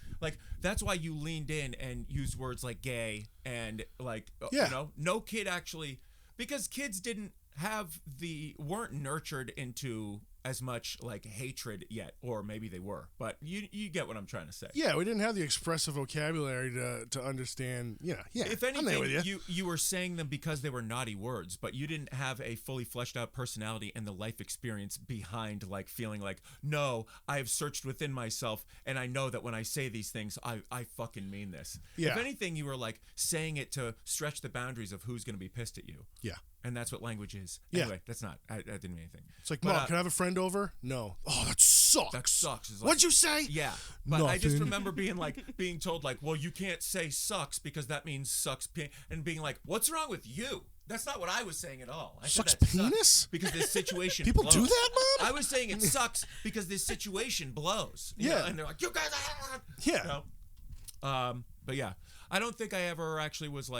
That's why you leaned in and used words like gay and you know, no kid actually, because kids weren't nurtured into as much hatred yet, or maybe they were, but you get what I'm trying to say. Yeah, we didn't have the expressive vocabulary to understand. Yeah. If anything, you were saying them because they were naughty words, but you didn't have a fully fleshed out personality and the life experience behind feeling no, I have searched within myself and I know that when I say these things, I fucking mean this. Yeah. If anything, you were saying it to stretch the boundaries of who's going to be pissed at you. Yeah. And that's what language is. Yeah. Anyway, that's not. I didn't mean anything. It's Mom, can I have a friend over? No. Oh, that sucks. That sucks. What'd you say? Yeah. But Nothing. I just remember being told well, you can't say sucks because that means sucks, and being what's wrong with you? That's not what I was saying at all. I Sucks said that penis? sucks because this situation People blows. do that, Mom? I was saying it sucks because this situation blows. You know? And they're you guys. Yeah. You know? But yeah, I don't think I ever actually was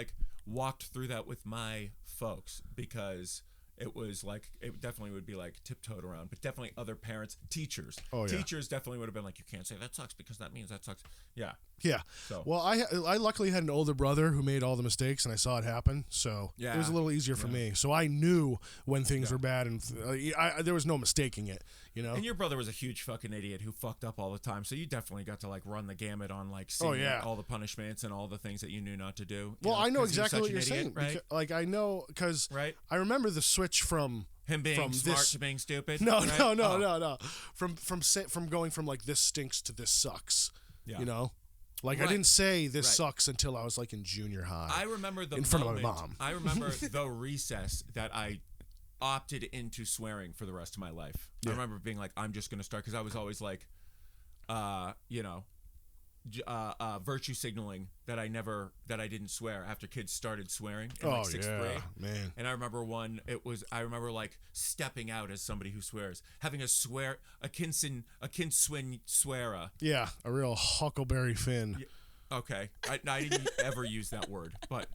walked through that with my folks because it was it definitely would be tiptoed around, but definitely other parents, teachers. Oh, yeah. Teachers definitely would have been you can't say that sucks because that means that sucks. Yeah. Yeah. So. Well, I luckily had an older brother who made all the mistakes, and I saw it happen. So Yeah. it was a little easier for me. So I knew when things were bad, and there was no mistaking it. You know. And your brother was a huge fucking idiot who fucked up all the time. So you definitely got to run the gamut on seeing all the punishments and all the things that you knew not to do. Well, I know 'cause he was exactly such what an you're idiot, saying. right? I know because Right. I remember the switch from Him being smart this, to being stupid. No, right? no. From going from this stinks to this sucks. Yeah. You know. I Right. didn't say this Right. sucks until I was in junior high. I remember in front of my mom. I remember the recess that I opted into swearing for the rest of my life. Yeah. I remember being I'm just gonna start because I was always virtue signaling that I didn't swear after kids started swearing in sixth grade. Man. And I remember I remember stepping out as somebody who swears, having a kinswin swearer. Yeah, a real Huckleberry Finn. Yeah. Okay, I didn't ever use that word, but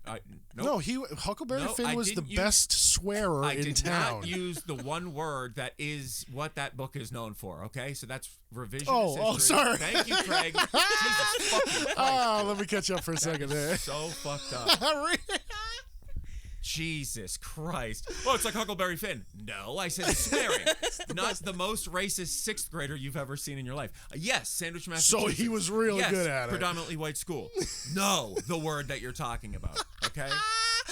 No, Huckleberry Finn was the best swearer I in did town. not use the one word that is what that book is known for. Okay, so that's revisionist Oh, history. sorry. Thank you, Craig. Jesus fucking Christ. Let me catch you up for a second there. So fucked up. Jesus Christ. Oh, it's like Huckleberry Finn. No, I said swearing. Not the most racist 6th grader you've ever seen in your life. Yes, Sandwich, Massachusetts. So he was really good at it. Predominantly white school. No, the word that you're talking about. Okay?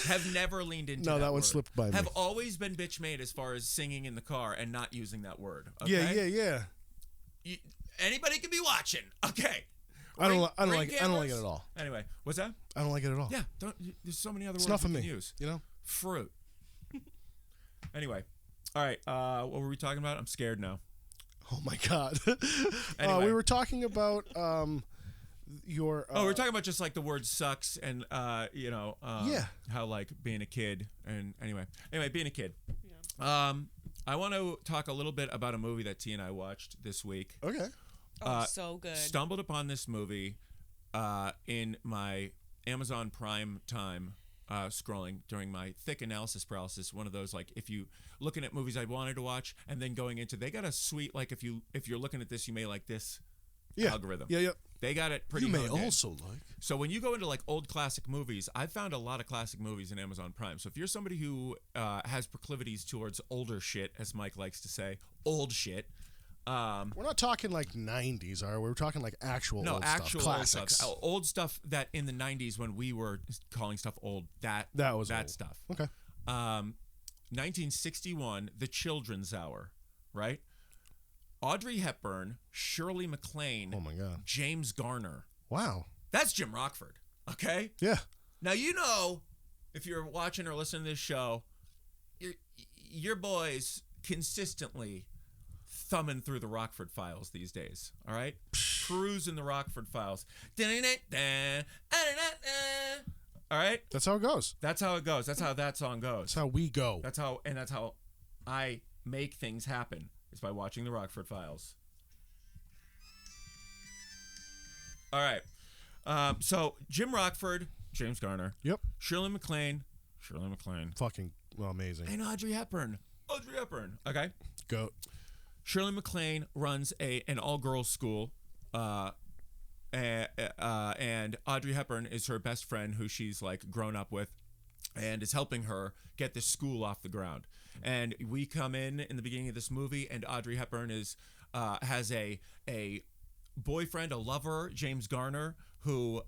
Have never leaned into No, that one word. slipped by me. Have always been bitch made as far as singing in the car and not using that word. Okay? Yeah. Anybody can be watching. Okay. I don't like Ring it at all. Anyway, what's that? I don't like it at all. Yeah, there's so many other It's words not for you me. can use. You know? Fruit. Anyway, all right. What were we talking about? I'm scared now. Oh my God. Anyway. We were talking about your. We're talking about just like the word sucks and Yeah. how like being a kid and anyway being a kid. Yeah. I want to talk a little bit about a movie that T and I watched this week. Okay. So good. Stumbled upon this movie in my Amazon Prime time scrolling during my thick analysis paralysis. One of those like if you looking at movies I wanted to watch and then going into they got a sweet like if you're looking at this you may like this algorithm. Yeah. They got it pretty. You may honed in. also like. So when you go into like old classic movies, I've found a lot of classic movies in Amazon Prime. So if you're somebody who has proclivities towards older shit, as Mike likes to say, old shit. We're not talking like 90s, are we? We're talking like actual old actual stuff. old Classics. stuff. Old stuff that in the 90s when we were calling stuff old, that was that old. stuff. Okay. 1961, The Children's Hour, right? Audrey Hepburn, Shirley MacLaine, Oh my God. James Garner. Wow. That's Jim Rockford, okay? Yeah. Now, you know, if you're watching or listening to this show, your boys consistently thumbing through the Rockford Files these days, all right? Cruising the Rockford Files. All right? That's how it goes. That's how it goes. That's how that song goes. That's how we go. That's how I make things happen, is by watching the Rockford Files. All right. So Jim Rockford, James Garner. Yep. Shirley MacLaine. Fucking amazing. And Audrey Hepburn. Okay. Goat. Shirley MacLaine runs an all-girls school, and Audrey Hepburn is her best friend who she's like grown up with and is helping her get this school off the ground. And we come in the beginning of this movie, and Audrey Hepburn has a boyfriend, a lover, James Garner, who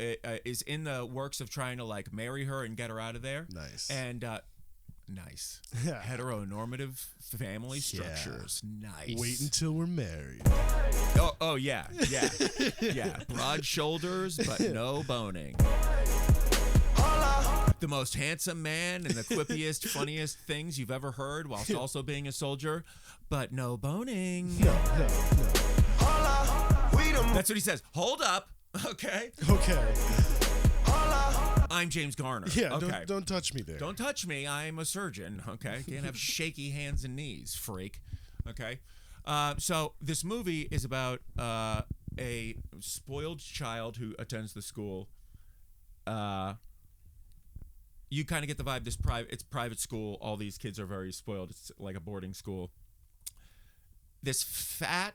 is in the works of trying to like marry her and get her out of there. Nice. And nice. Heteronormative family structures. Nice. Wait until we're married. Oh yeah. Broad shoulders, but no boning. The most handsome man and the quippiest, funniest things you've ever heard, whilst also being a soldier, but no boning. No. That's what he says. Hold up. Okay. I'm James Garner. Yeah, okay. don't touch me there. Don't touch me. I'm a surgeon. Okay. Can't have shaky hands and knees, freak. Okay. So this movie is about a spoiled child who attends the school. You kind of get the vibe it's private school. All these kids are very spoiled. It's like a boarding school. This fat,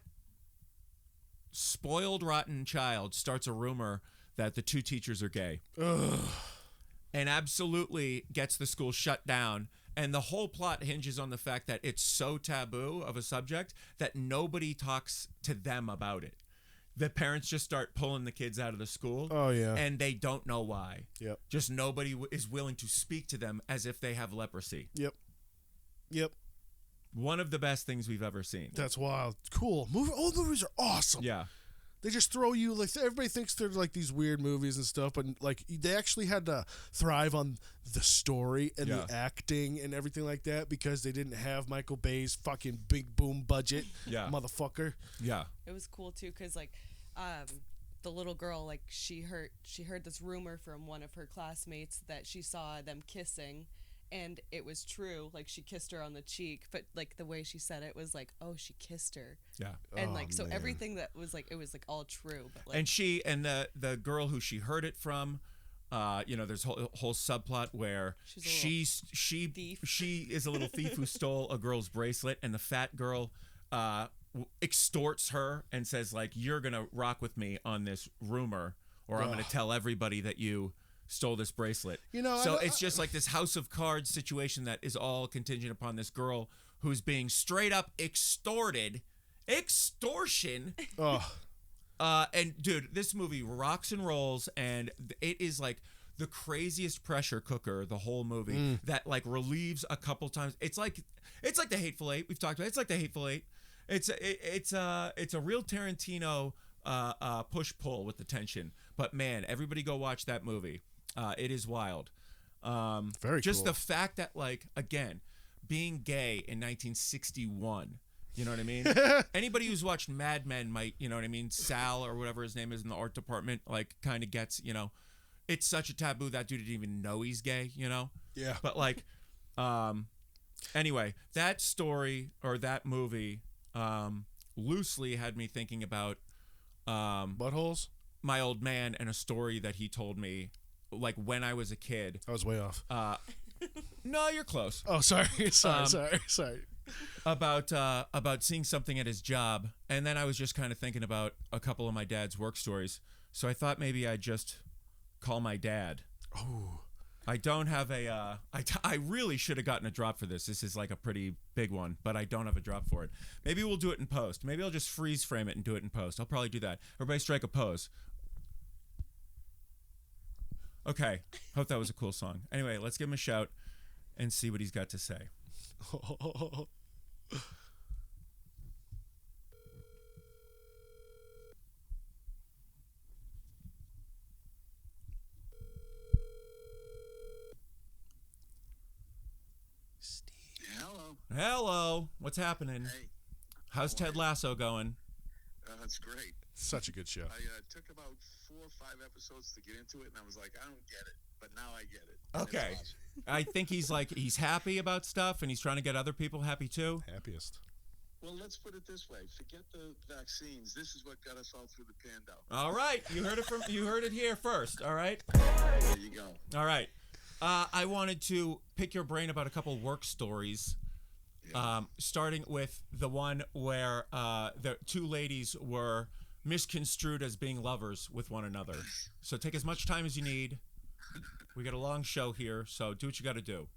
spoiled, rotten child starts a rumor that the two teachers are gay. Ugh. And absolutely gets the school shut down. And the whole plot hinges on the fact that it's so taboo of a subject that nobody talks to them about it. The parents just start pulling the kids out of the school. Oh, yeah. And they don't know why. Yep. Just nobody is willing to speak to them as if they have leprosy. Yep. One of the best things we've ever seen. That's wild. Cool. Old movies are awesome. Yeah. They just throw you like everybody thinks they're like these weird movies and stuff, but like they actually had to thrive on the story and the acting and everything like that because they didn't have Michael Bay's fucking big boom budget, motherfucker. Yeah, it was cool too because like the little girl like she heard this rumor from one of her classmates that she saw them kissing. And it was true. Like, she kissed her on the cheek. But, like, the way she said it was like, oh, she kissed her. Yeah. And, so everything that was, like, it was, like, all true. But, like, and she, and the girl who she heard it from, there's a whole subplot where she is a little thief who stole a girl's bracelet. And the fat girl extorts her and says, like, you're going to rock with me on this rumor. Or I'm going to tell everybody that you stole this bracelet. You know, so it's just like this House of Cards situation that is all contingent upon this girl who's being straight up extortion. Oh. And dude, this movie rocks and rolls, and it is like the craziest pressure cooker the whole movie that like relieves a couple times. It's like the Hateful Eight we've talked about. It's like the Hateful Eight. It's a real Tarantino push pull with the tension. But man, everybody go watch that movie. It is wild. Very just cool. the fact that like again, being gay in 1961. You know what I mean? Anybody who's watched Mad Men might, you know what I mean? Sal or whatever his name is in the art department, like kind of gets, you know, it's such a taboo that dude didn't even know he's gay, you know? Yeah. But like, anyway, that story or that movie loosely had me thinking about buttholes, my old man, and a story that he told me like when I was a kid. I was way off. No, you're close. Oh, sorry. Sorry. About seeing something at his job, and then I was just kind of thinking about a couple of my dad's work stories. So I thought maybe I'd just call my dad. Oh. I don't have a. I really should have gotten a drop for this. This is like a pretty big one, but I don't have a drop for it. Maybe we'll do it in post. Maybe I'll just freeze frame it and do it in post. I'll probably do that. Everybody strike a pose. Okay. Hope that was a cool song. Anyway, let's give him a shout and see what he's got to say. Hello. What's happening? Hey. How's Ted Lasso going? That's great. Such a good show. I took about 4 or 5 episodes to get into it, and I was like, I don't get it, but now I get it. Okay. It's awesome. I think he's happy about stuff, and he's trying to get other people happy too. Happiest. Well, let's put it this way: forget the vaccines. This is what got us all through the pandemic. All right, you heard it here first. All right. There you go. All right. I wanted to pick your brain about a couple work stories. Starting with the one where the two ladies were misconstrued as being lovers with one another. So take as much time as you need. We got a long show here, so do what you got to do.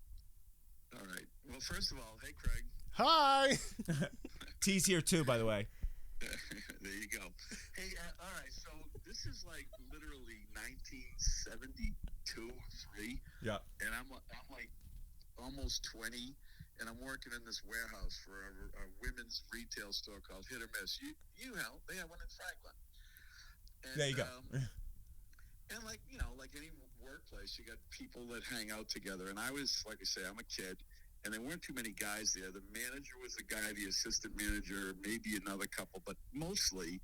All right. Well, first of all, hey, Craig. Hi. T's here too, by the way. There you go. Hey, all right. So this is like literally 1972 or 3. Yeah. And I'm like almost 20. And I'm working in this warehouse for a women's retail store called Hit or Miss. You know, they have one in Franklin. And, there you go. And like, you know, like any workplace, you got people that hang out together. And I was, like I say, I'm a kid, and there weren't too many guys there. The manager was the guy, the assistant manager, maybe another couple, but mostly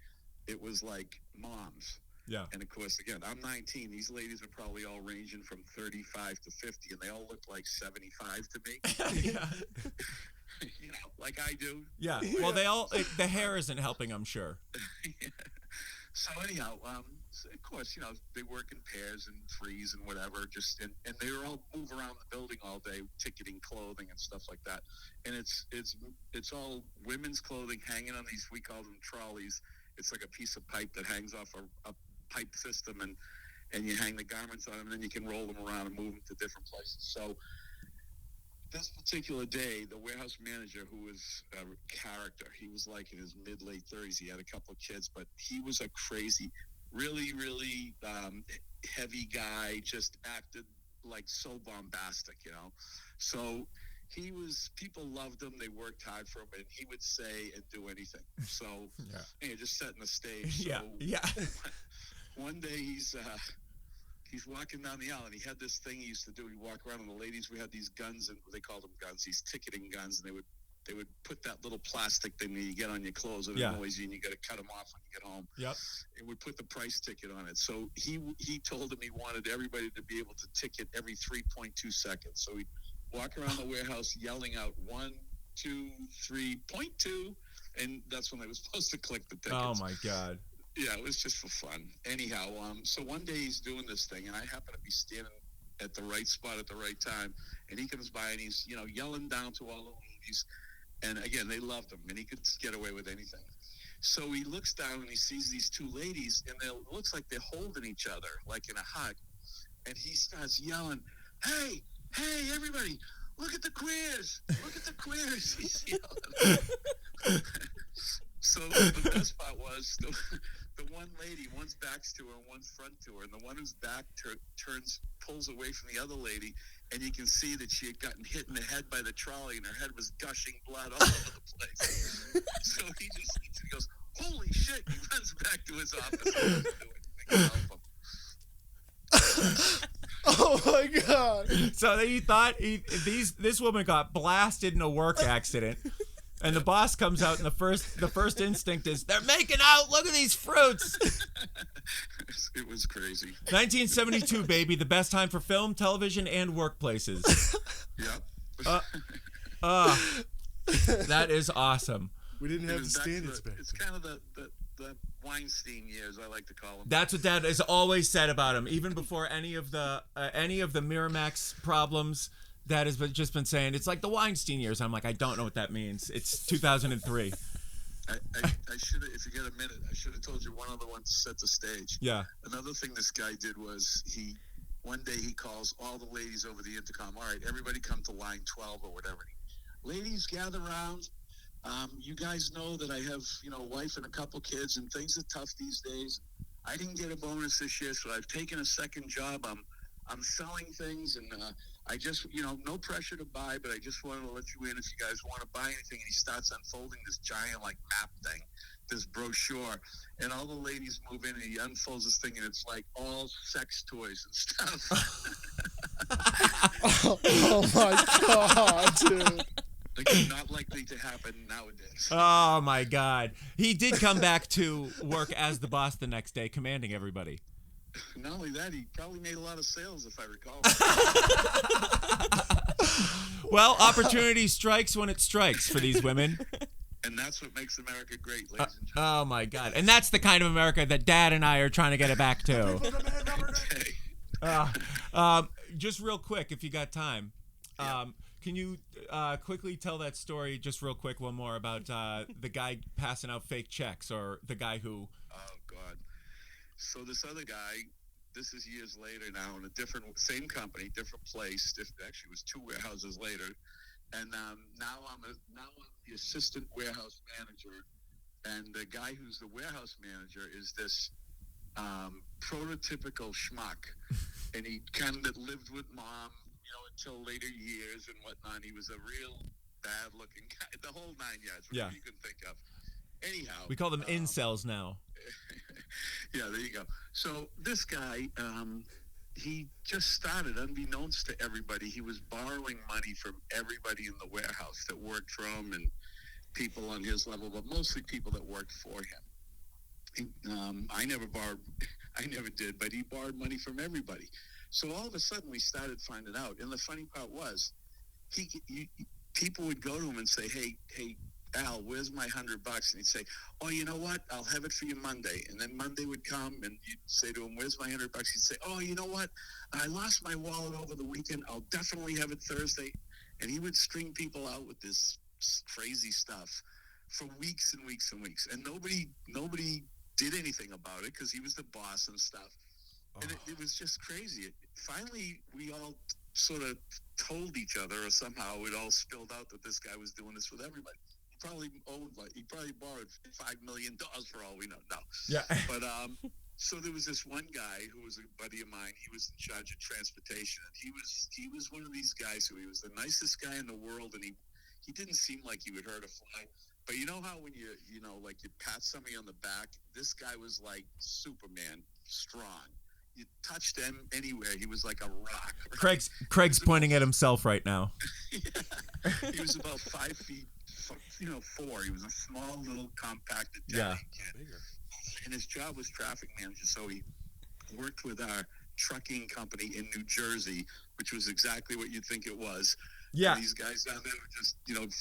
it was like moms. Yeah. And of course, again, I'm 19. These ladies are probably all ranging from 35 to 50, and they all look like 75 to me. Yeah. You know, like I do. Yeah. Well, the hair isn't helping, I'm sure. Yeah. So anyhow, so of course, you know, they work in pairs and threes and whatever, and they all move around the building all day, ticketing clothing and stuff like that. And it's all women's clothing hanging on these, we call them trolleys. It's like a piece of pipe that hangs off a pipe system, and you hang the garments on them, and then you can roll them around and move them to different places. So this particular day, the warehouse manager, who was a character, he was like in his late 30s. He had a couple of kids, but he was a crazy, really, really heavy guy, just acted like so bombastic, you know. So people loved him. They worked hard for him, and he would say and do anything. So, yeah, just setting the stage. So yeah. One day he's walking down the aisle, and he had this thing he used to do. He'd walk around, and the ladies would have these guns, and they called them guns, these ticketing guns, and they would put that little plastic thing that you get on your clothes, and it annoys you, and you got to cut them off when you get home. Yep. It would put the price ticket on it. So he told him he wanted everybody to be able to ticket every 3.2 seconds. So he'd walk around the warehouse yelling out 1, 2, 3.2, and that's when they were supposed to click the tickets. Oh my God. Yeah, it was just for fun. Anyhow, so one day he's doing this thing, and I happen to be standing at the right spot at the right time, and he comes by and he's, you know, yelling down to all the ladies, and again, they loved him, and he could get away with anything. So he looks down and he sees these two ladies, and it looks like they're holding each other, like in a hug, and he starts yelling, "Hey, everybody, look at the queers! Look at the queers!" He's yelling. So the best part was the one lady, one's back's to her and one's front to her, and the one who's back pulls away from the other lady, and you can see that she had gotten hit in the head by the trolley, and her head was gushing blood all over the place. So he goes, "Holy shit!" He runs back to his office. And doesn't do anything to help him. Oh my God! So he thought this woman got blasted in a work accident, and the boss comes out, and the first instinct is, "They're making out. Look at these fruits." It was crazy. 1972, baby, the best time for film, television, and workplaces. Yep. That is awesome. We didn't have the standards back. It's kind of the Weinstein years, I like to call them. That's what Dad has always said about him, even before any of the Miramax problems. Dad has just been saying it's like the Weinstein years. I'm like, I don't know what that means. It's 2003. I should have, if you get a minute, I should have told you one other one to set the stage. Yeah. Another thing this guy did was one day he calls all the ladies over the intercom. "All right, everybody come to line 12 or whatever. Ladies, gather around. You guys know that I have, a wife and a couple kids, and things are tough these days. I didn't get a bonus this year, so I've taken a second job. I'm selling things, and I just, no pressure to buy, but I just wanted to let you in if you guys want to buy anything." And he starts unfolding this giant, map thing, this brochure, and all the ladies move in, and he unfolds this thing, and it's all sex toys and stuff. Oh my God, dude. Not likely to happen nowadays. Oh my God. He did come back to work as the boss the next day, commanding everybody. Not only that, he probably made a lot of sales, if I recall. Well, opportunity strikes when it strikes for these women. And that's what makes America great, ladies and gentlemen. Oh my God. And that's the kind of America that Dad and I are trying to get it back to. Just real quick, if you got time. Can you quickly tell that story, just real quick, one more, about the guy passing out fake checks, or the guy who... Oh, God. So this other guy, this is years later now, in a same company, different place. Actually, it was 2 warehouses later. And now I'm the assistant warehouse manager. And the guy who's the warehouse manager is this prototypical schmuck. And he kind of lived with Mom, until later years and whatnot. He was a real bad-looking guy, the whole 9 yards, whatever you can think of. Anyhow, we call them incels now. Yeah, there you go. So this guy, he just started, unbeknownst to everybody, he was borrowing money from everybody in the warehouse that worked for him, and people on his level, but mostly people that worked for him. I never did, but he borrowed money from everybody. So all of a sudden, we started finding out. And the funny part was, people would go to him and say, hey, Al, where's my $100? And he'd say, "Oh, you know what? I'll have it for you Monday." And then Monday would come, and you'd say to him, "Where's my $100?" He'd say, "Oh, you know what? I lost my wallet over the weekend. I'll definitely have it Thursday." And he would string people out with this crazy stuff for weeks and weeks and weeks. And nobody did anything about it because he was the boss and stuff. And it was just crazy. Finally, we all sort of told each other, or somehow it all spilled out, that this guy was doing this with everybody. He probably borrowed $5 million for all we know. No. Yeah. But so there was this one guy who was a buddy of mine. He was in charge of transportation, and he was one of these guys who, he was the nicest guy in the world, and he didn't seem like he would hurt a fly. But you know how when you pat somebody on the back, this guy was like Superman, strong. You touched him anywhere, he was like a rock. Craig's pointing at himself right now. Yeah. He was about 5 feet, 4. He was a small, little, compacted kid. And his job was traffic manager, so he worked with our trucking company in New Jersey, which was exactly what you'd think it was. Yeah. And these guys down there were just,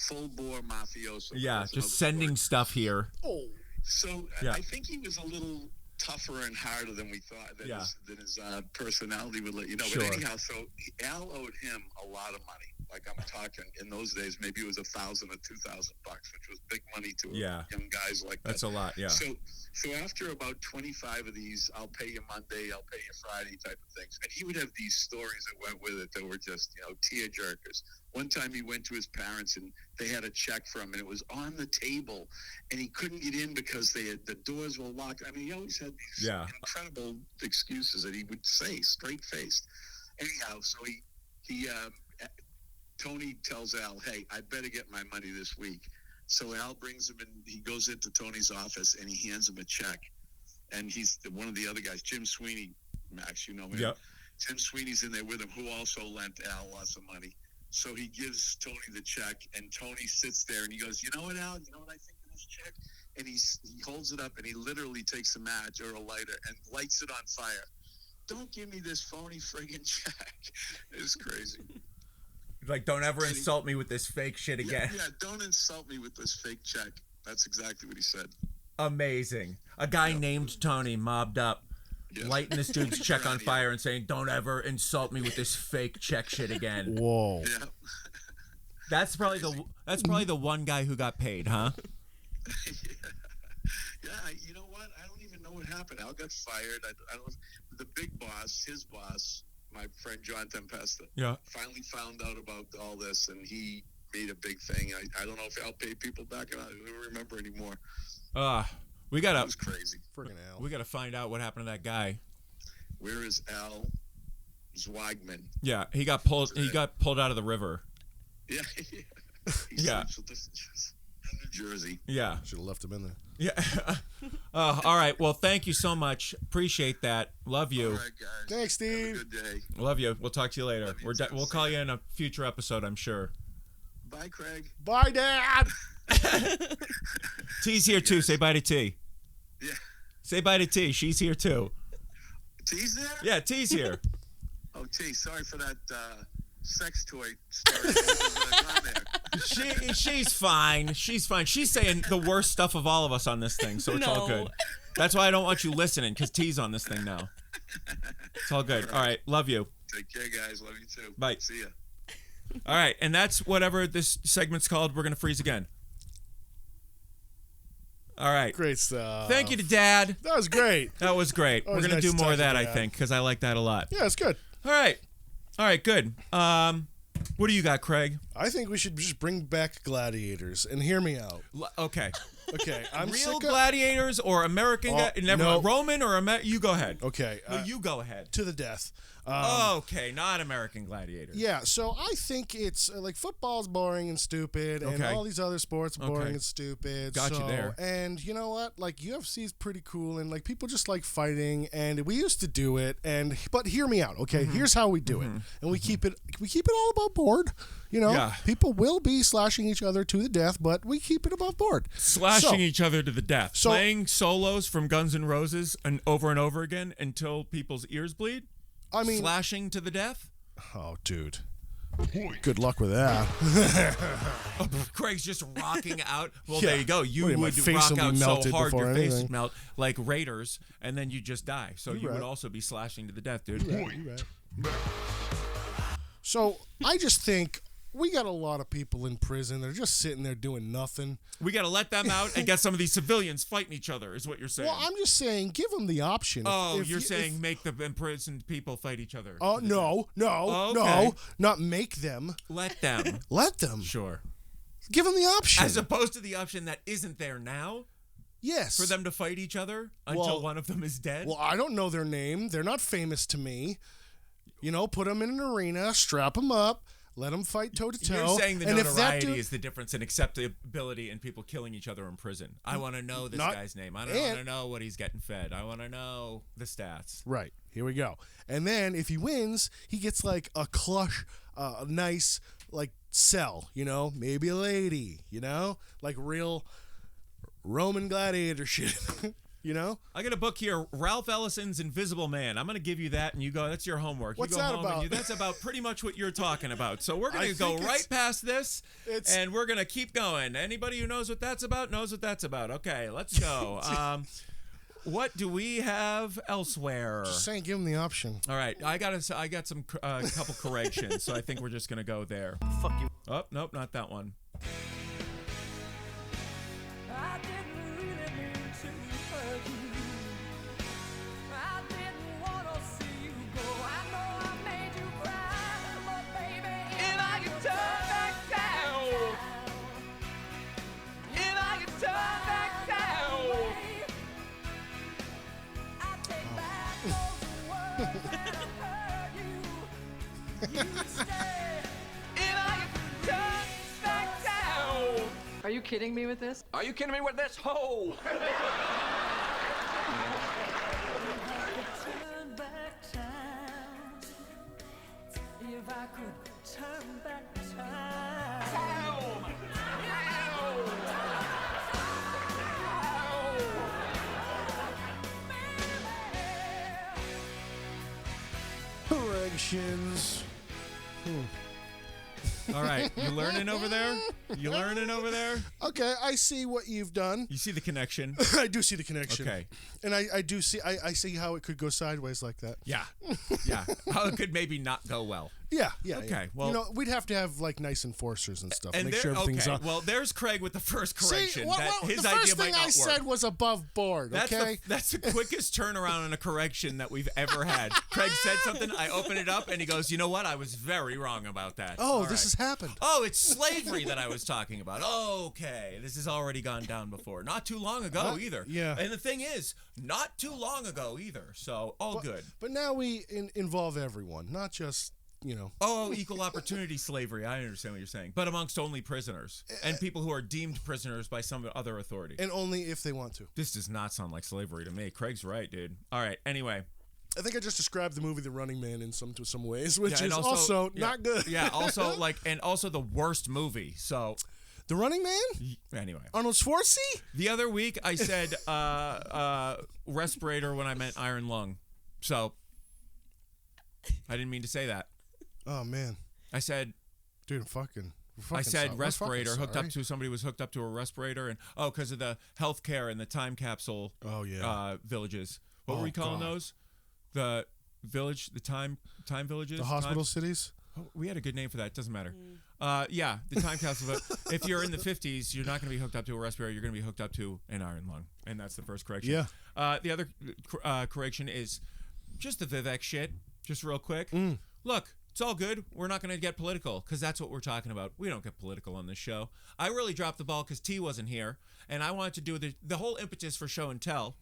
full-bore mafioso. Yeah, just sending stuff here. Oh. So I think he was a little tougher and harder than we thought, than his personality would let you know. Sure. But anyhow, so Al owed him a lot of money. Like I'm talking in those days, maybe it was $1,000 or $2,000, which was big money to Yeah. young guys like that. That's a lot, yeah. So after about 25 of these, I'll pay you Monday, I'll pay you Friday type of things. And he would have these stories that went with it that were just, tear jerkers. One time he went to his parents and they had a check for him and it was on the table and he couldn't get in because the doors were locked. I mean, he always had these incredible excuses that he would say straight faced. Anyhow, so he Tony tells Al, hey, I better get my money this week. So Al brings him in. He goes into Tony's office and he hands him a check. And he's one of the other guys, Jim Sweeney, Max, you know him. Yep. Jim Sweeney's in there with him, who also lent Al lots of money. So he gives Tony the check, and Tony sits there and he goes, you know what, Al? You know what I think of this check? And he holds it up and he literally takes a match or a lighter and lights it on fire. Don't give me this phony friggin' check. It's crazy. Like, don't ever insult me with this fake shit again. Yeah, don't insult me with this fake check. That's exactly what he said. Amazing. A guy named Tony mobbed up, lighting this dude's check on fire and saying, don't ever insult me with this fake check shit again. Whoa. Yeah. That's probably the one guy who got paid, huh? Yeah, you know what? I don't even know what happened. Al got fired. I don't. The big boss, his boss, my friend John Tempesta, finally found out about all this, and he made a big thing. I don't know if Al paid people back, and I don't remember anymore. We gotta. It was crazy. Friggin' Al. We gotta find out what happened to that guy. Where is Al Zweigman? Yeah, he got pulled. He got pulled out of the river. Yeah. Yeah. In New Jersey. Yeah. Should have left him in there. Yeah. All right. Well, thank you so much. Appreciate that. Love you. All right, guys. Thanks, Steve. Have a good day. Love you. We'll talk to you later. We'll call you in a future episode, I'm sure. Bye, Craig. Bye, Dad. T's here too. Say bye to T. Yeah. Say bye to T. She's here too. T's there? Yeah, T's here. Oh, T. Sorry for that sex toy story. On there. She's fine. She's fine. She's saying the worst stuff of all of us on this thing, so it's all good. That's why I don't want you listening, because T's on this thing now. It's all good. All right. Love you. Take care, guys. Love you too. Bye. See ya. All right. And that's whatever this segment's called. We're going to freeze again. All right. Great stuff. Thank you to Dad. That was great. That was great. We're going to do more of that, I think, because I like that a lot. Yeah, it's good. All right. All right, good. What do you got, Craig? I think we should just bring back gladiators, and hear me out. Okay. Okay, I'm Real sick of gladiators or American no. Roman or you go ahead. Okay. No, you go ahead. To the death. Okay, not American gladiators. Yeah, so I think it's like football's boring and stupid, and all these other sports are boring and stupid. Got you there. And you know what? Like UFC is pretty cool, and like people just like fighting, and we used to do it. But hear me out, okay? Here's how we do it, and we keep it all above board. You know, people will be slashing each other to the death, but we keep it above board. Slashing each other to the death. Playing solos from Guns N' Roses and over again until people's ears bleed. I mean, slashing to the death? Oh, dude. Good luck with that. Craig's just rocking out. Well, there you go. You would rock out so hard your face anything. would melt like Raiders, and then you just die. So you would also be slashing to the death, dude. You're right. So I just think we got a lot of people in prison. They're just sitting there doing nothing. We got to let them out and get some of these civilians fighting each other, is what you're saying. Well, I'm just saying, give them the option. Oh, you're saying make the imprisoned people fight each other. Oh, no, not make them. Let them. Let them. Sure. Give them the option. As opposed to the option that isn't there now? Yes. For them to fight each other until one of them is dead? Well, I don't know their name. They're not famous to me. You know, put them in an arena, strap them up. Let them fight toe-to-toe. You're saying the notoriety is the difference in acceptability and people killing each other in prison. I want to know this guy's name. I want to know what he's getting fed. I want to know the stats. Right. Here we go. And then if he wins, he gets like a clutch, a nice like cell, you know, maybe a lady, you know, like real Roman gladiator shit. You know? I got a book here, Ralph Ellison's Invisible Man. I'm going to give you that, and you go, that's your homework. What's you go that home about? And that's about pretty much what you're talking about. So we're going to go right past this, and we're going to keep going. Anybody who knows what that's about knows what that's about. Okay, let's go. What do we have elsewhere? Just saying, give him the option. All right, I got some couple corrections, so I think we're just gonna go there. Fuck you. Oh, nope, not that one. I didn't really mean to hurt you. I didn't want to see you go. I know I made you cry, but baby, if I could turn back time, if I could turn back time, I'd take back those words that hurt you. You'd stay. If I could turn back time. Are you kidding me with this? Are you kidding me with this? Ho! Turn back time. If I could turn back time. Corrections. All right, you learning over there? You learning over there? Okay, I see what you've done. You see the connection? I do see the connection. Okay. And I do see, I see how it could go sideways like that. Yeah. Yeah. How it could maybe not go well. Yeah, yeah. Okay, yeah. well- you know, we'd have to have like nice enforcers and stuff. And Make there, sure everything's okay, on. well, there's Craig with the first correction. See, that his the idea first might thing not I work. said was above board. That's Okay. that's the quickest turnaround on a correction that we've ever had. Craig said something, I open it up, and he goes, "You know what? I was very wrong about that." Oh, All this right. has happened. Oh, it's slavery that I was talking about. Okay, this has already gone down before. Not too long ago either. yeah. And the thing is, not too long ago either. So all good. But now we involve everyone, not just, you know. Oh, equal opportunity slavery. I understand what you're saying. But amongst only prisoners and people who are deemed prisoners by some other authority. And only if they want to. This does not sound like slavery to me. Craig's right, dude. All right. Anyway. I think I just described the movie The Running Man in some ways, which and is also yeah, not good. Yeah. Also and also the worst movie. So. The Running Man? Anyway. Arnold Schwarzenegger? The other week I said respirator when I meant iron lung. So I didn't mean to say that. Oh man. I said, dude, I said respirator hooked up to somebody was hooked up to a respirator and because of the healthcare and the time capsule villages. What were we calling those? The village, the time villages? The hospital cities? Oh, we had a good name for that. It doesn't matter. Yeah, the time capsule. But if you're in the 50s, you're not going to be hooked up to a respirator. You're going to be hooked up to an iron lung. And that's the first correction. Yeah. The other correction is just the Vivek shit. Just real quick. Look, it's all good. We're not going to get political because that's what we're talking about. We don't get political on this show. I really dropped the ball because T wasn't here. And I wanted to do the whole impetus for show and tell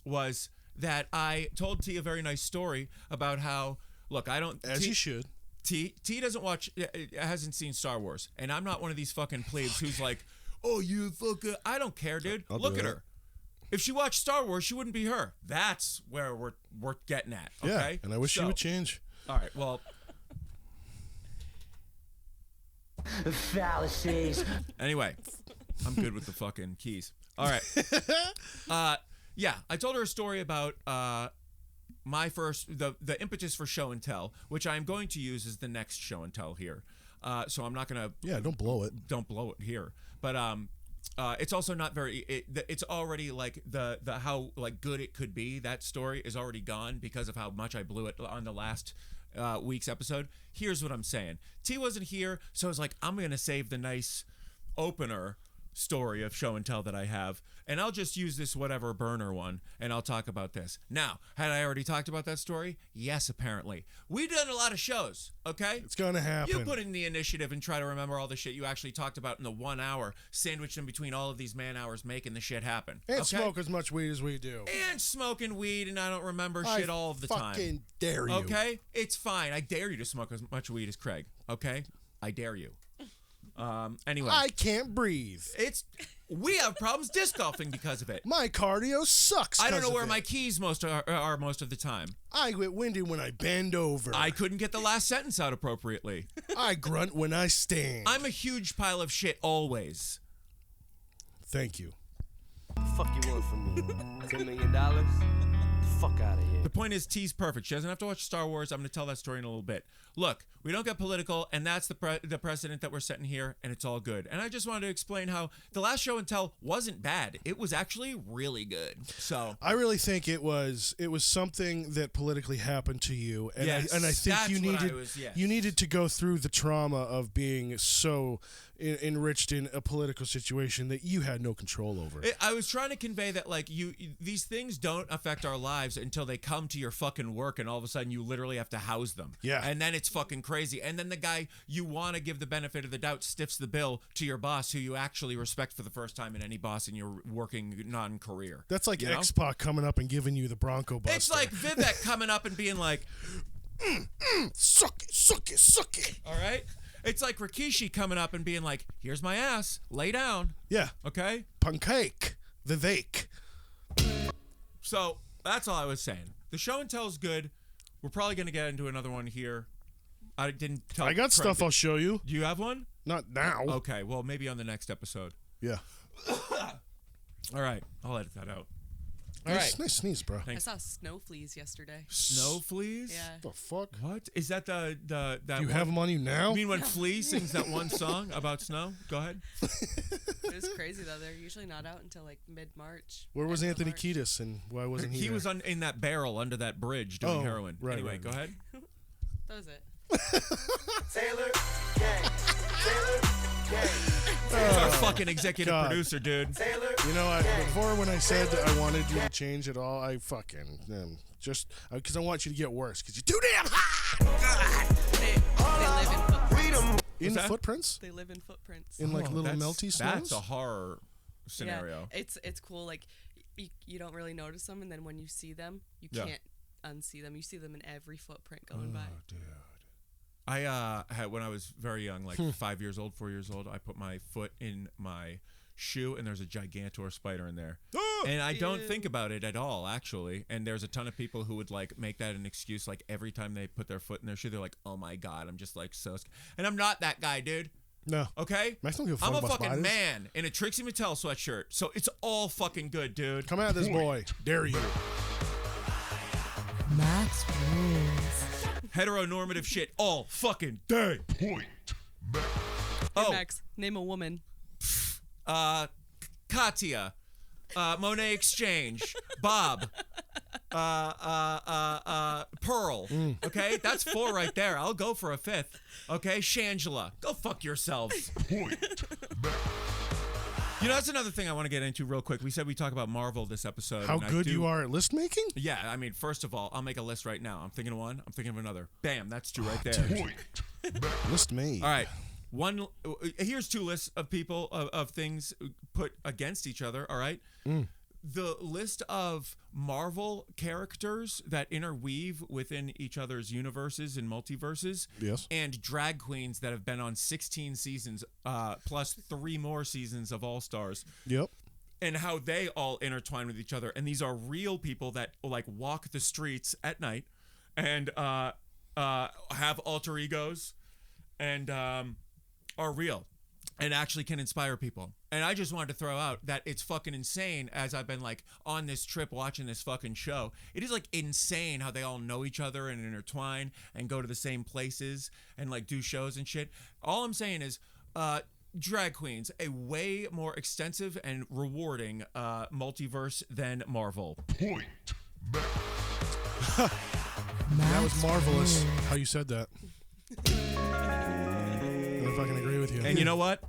was that I told T a very nice story about how, look, I don't... As you should. T doesn't watch, hasn't seen Star Wars, and I'm not one of these fucking plebes who's like, oh, you fucking, I don't care, dude. Look at her. If she watched Star Wars, she wouldn't be her. That's where we're getting at. Okay, Yeah, and I wish she would change. All right, well. Fallacies. Anyway, I'm good with the fucking keys. All right. Yeah, I told her a story about my first the impetus for show and tell, which I am going to use as the next show and tell here. So I'm not gonna don't blow it. Don't blow it here. But it's also not very. It's already like the how like good it could be. That story is already gone because of how much I blew it on the last week's episode. Here's what I'm saying. T wasn't here, so I was like, I'm gonna save the nice opener story of show and tell that I have, and I'll just use this whatever burner one, and I'll talk about this. Now, had I already talked about that story? Yes, apparently. We've done a lot of shows, okay? It's gonna happen. You put in the initiative and try to remember all the shit you actually talked about in the 1 hour, sandwiched in between all of these man hours making the shit happen. And smoke as much weed as we do. And smoking weed, and I don't remember shit all of the time. I fucking dare you. Okay? It's fine. I dare you to smoke as much weed as Craig, okay? I dare you. Anyway, I can't breathe. We have problems disc golfing because of it. My cardio sucks. I don't know where my keys are most of the time. I get winded when I bend over. I couldn't get the last sentence out appropriately. I grunt when I stand. I'm a huge pile of shit always. Thank you. Fuck you want from me? $10 million? Fuck out of here. The point is, T's perfect. She doesn't have to watch Star Wars. I'm going to tell that story in a little bit. Look, we don't get political, and that's the precedent that we're setting here, and it's all good. And I just wanted to explain how the last show and tell wasn't bad. It was actually really good. So I really think it was something that politically happened to you, and yes, I think that's you what I needed was- yes. you needed to go through the trauma of being so enriched in a political situation that you had no control over. I was trying to convey that, like, these things don't affect our lives until they come to your fucking work, and all of a sudden you literally have to house them. Yeah. And then it's fucking crazy. And then the guy you want to give the benefit of the doubt stiffs the bill to your boss, who you actually respect for the first time in any boss in your working non-career. That's like you know? X-Pac coming up and giving you the Bronco Buster. It's like Vivek coming up and being like, suck it, suck it, suck it. all right? It's like Rikishi coming up and being like, here's my ass, lay down. Yeah. Okay? Pancake, Vivek. So that's all I was saying. The show and tell is good. We're probably going to get into another one here. I didn't tell. I got stuff I'll show you. Do you have one? Not now. Okay, well, maybe on the next episode. Yeah. All right, I'll edit that out. All Nice, right. nice sneeze, bro. I saw snow fleas yesterday. Snow fleas? Yeah. The fuck? What? Is that that Do you one- have them on you now? You mean when Flea sings that one song about snow? Go ahead. It was crazy though. They're usually not out until like mid-March. Where was end of Anthony March. Kiedis, and why wasn't he? He there? was in that barrel under that bridge doing Oh, heroin. right, Anyway, right, go right. ahead. That was it. Taylor Gang. Taylor Gang. He's our fucking executive God. producer, dude. Taylor You know, before when I said I wanted you to change it all, I fucking just because I want you to get worse because you're too damn hot. They live in footprints. In that? footprints, They live in footprints. in like Oh, little that's- melty snows. That's a horror scenario. Yeah, it's cool. Like you don't really notice them, and then when you see them, you Yeah. can't unsee them. You see them in every footprint going by. Dude. I had when I was very young, like 5 years old, 4 years old, I put my foot in my shoe and there's a gigantor spider in there. And I don't Ew. think about it at all, actually. And there's a ton of people who would like make that an excuse, like every time they put their foot in their shoe, they're like, "Oh my god, I'm just like so." And I'm not that guy, dude. No. Okay, Max don't give a fuck I'm a about fucking spiders. man in a Trixie Mattel sweatshirt, so it's all fucking good, dude. Come at this boy, dare you? Max rules. Heteronormative shit all fucking day. Point. Hey, Oh, Max, name a woman. Katya, Monet Exchange, Bob, Pearl. Okay, that's 4 right there. I'll go for a 5th. Okay, Shangela, go fuck yourselves. You know, that's another thing I want to get into real quick. We said we talk about Marvel this episode. How and I good do- you are at list making? Yeah, I mean, first of all, I'll make a list right now. I'm thinking of one. I'm thinking of another. Bam, that's 2 right there. List made. All right. Here's 2 lists of people of things put against each other. All right. The list of Marvel characters that interweave within each other's universes and multiverses. Yes. And drag queens that have been on 16 seasons, plus 3 more seasons of All Stars. Yep. And how they all intertwine with each other. And these are real people that like walk the streets at night and have alter egos and are real and actually can inspire people. And I just wanted to throw out that it's fucking insane as I've been like on this trip watching this fucking show. It is like insane how they all know each other and intertwine and go to the same places and like do shows and shit. All I'm saying is drag queens, a way more extensive and rewarding multiverse than Marvel. That was marvelous how you said that. And I fucking agree with you. And you know what?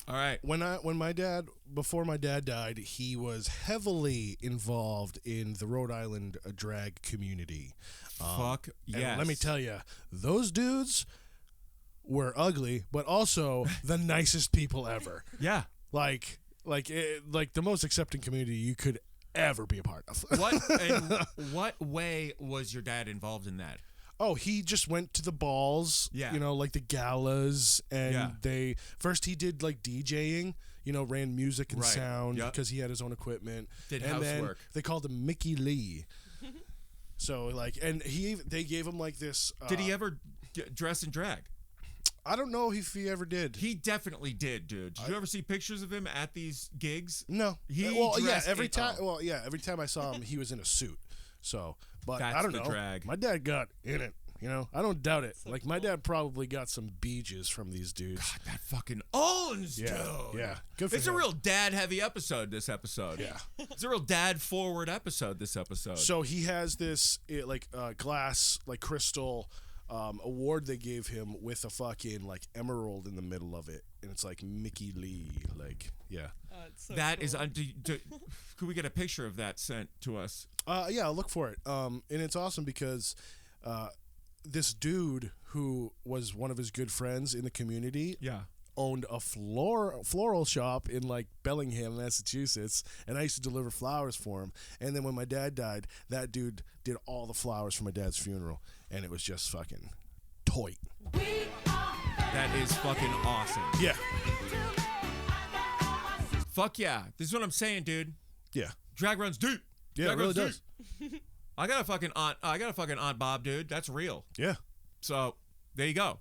All right. Before my dad died, he was heavily involved in the Rhode Island drag community. Fuck and yes. let me tell you, those dudes were ugly, but also the nicest people ever. Yeah. Like the most accepting community you could ever be a part of. What way was your dad involved in that? Oh, he just went to the balls, Yeah. you know, like the galas, and Yeah. first he did like DJing, you know, ran music and Right. sound Yep. because he had his own equipment. Did and then housework. they called him Mickey Lee. So like, and they gave him like this. Did he ever dress in drag? I don't know if he ever did. He definitely did, dude. Did you ever see pictures of him at these gigs? No. Dressed every in- time. oh. Well, yeah, every time I saw him, he was in a suit. So, but That's I don't the know. drag. My dad got in it. You know, I don't doubt it. Like my dad probably got some beaches from these dudes. God, that fucking owns, Yeah, dude. yeah. Good for It's him. a real dad-heavy episode. This episode. Yeah. It's a real dad-forward episode. This episode. So he has this glass, like crystal award they gave him with a fucking like emerald in the middle of it, and it's like Mickey Lee. Like, yeah. That is. Could we get a picture of that sent to us? Yeah, I'll look for it. And it's awesome because this dude who was one of his good friends in the community. Yeah. Owned a floral shop in like Bellingham, Massachusetts, and I used to deliver flowers for him. And then when my dad died, that dude did all the flowers for my dad's funeral, and it was just fucking toit. That is fucking awesome. Yeah. Fuck yeah. This is what I'm saying, dude. Yeah. Drag runs deep. Yeah, Drag it really runs deep. I got a fucking aunt Bob, dude. That's real. Yeah. So there you go.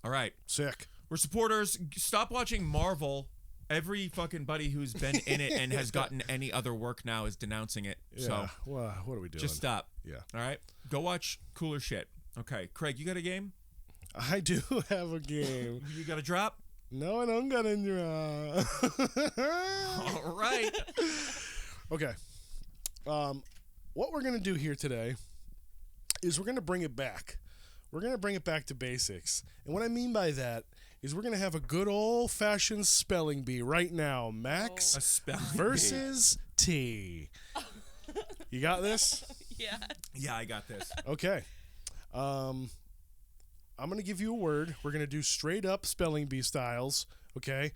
All right. Sick. We're supporters. Stop watching Marvel. Every fucking buddy who's been in it and has gotten any other work now is denouncing it. Yeah. So Well, what are we doing? just stop. Yeah. All right. Go watch cooler shit. Okay. Craig, you got a game? I do have a game. You got a drop? No, I don't got a drop. All right. Okay. What we're gonna do here today is we're gonna bring it back. We're gonna bring it back to basics, and what I mean by that is we're gonna have a good old-fashioned spelling bee right now. Max A spelling versus T. You got this? Yeah. Yeah, I got this. Okay. I'm gonna give you a word. We're gonna do straight up spelling bee styles. Okay.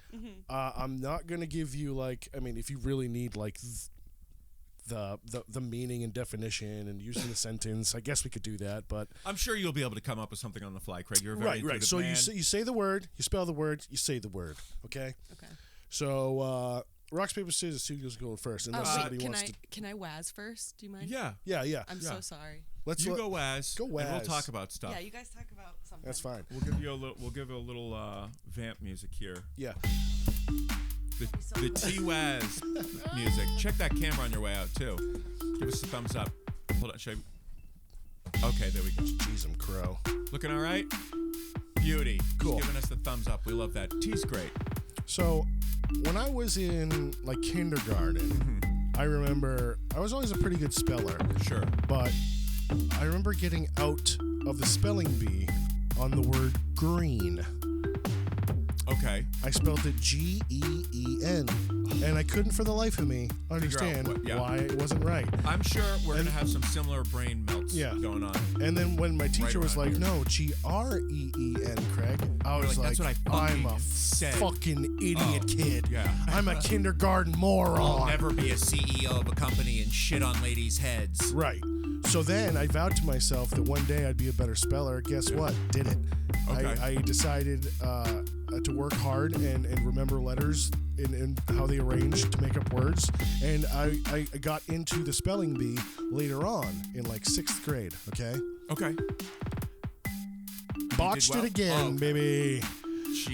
I'm not gonna give you if you really need the meaning and definition and using the sentence, I guess we could do that. But I'm sure you'll be able to come up with something on the fly, Craig. You're a very right. intuitive So man. you say the word, you spell the word, you say the word. Okay. Okay. So rocks, paper, scissors. Who goes going first? Unless somebody wants to. Can I Waz first? Do you mind? Yeah. Yeah. I'm so sorry. Let's You go Waz. Go And we'll Waz. talk about stuff. Yeah, you guys talk about something. That's fine. We'll give you a little vamp music here. Yeah. The T-Waz music. Check that camera on your way out too. Give us a thumbs up. Hold on, show you. Okay, there we go. Jeez, I'm crow. Looking all right? Beauty. Cool. Just giving us the thumbs up. We love that. T's great. So when I was in kindergarten, I remember I was always a pretty good speller. Sure. But I remember getting out of the spelling bee on the word green. Okay. I spelled it G-E-E-N, and I couldn't for the life of me understand why it wasn't right. I'm sure we're going to have some similar brain melts going on. And then when my teacher was around like, here. no, G-R-E-E-N, Craig, I was like, like, that's what I I'm a said. fucking idiot kid. Yeah. I'm a kindergarten moron. I'll never be a CEO of a company and shit on ladies' heads. Right. So then I vowed to myself that one day I'd be a better speller. Guess what? Did it. Okay. I decided to work hard and remember letters and how they arranged to make up words. And I got into the spelling bee later on in like 6th grade. Okay. Okay. Botched well? it again, baby.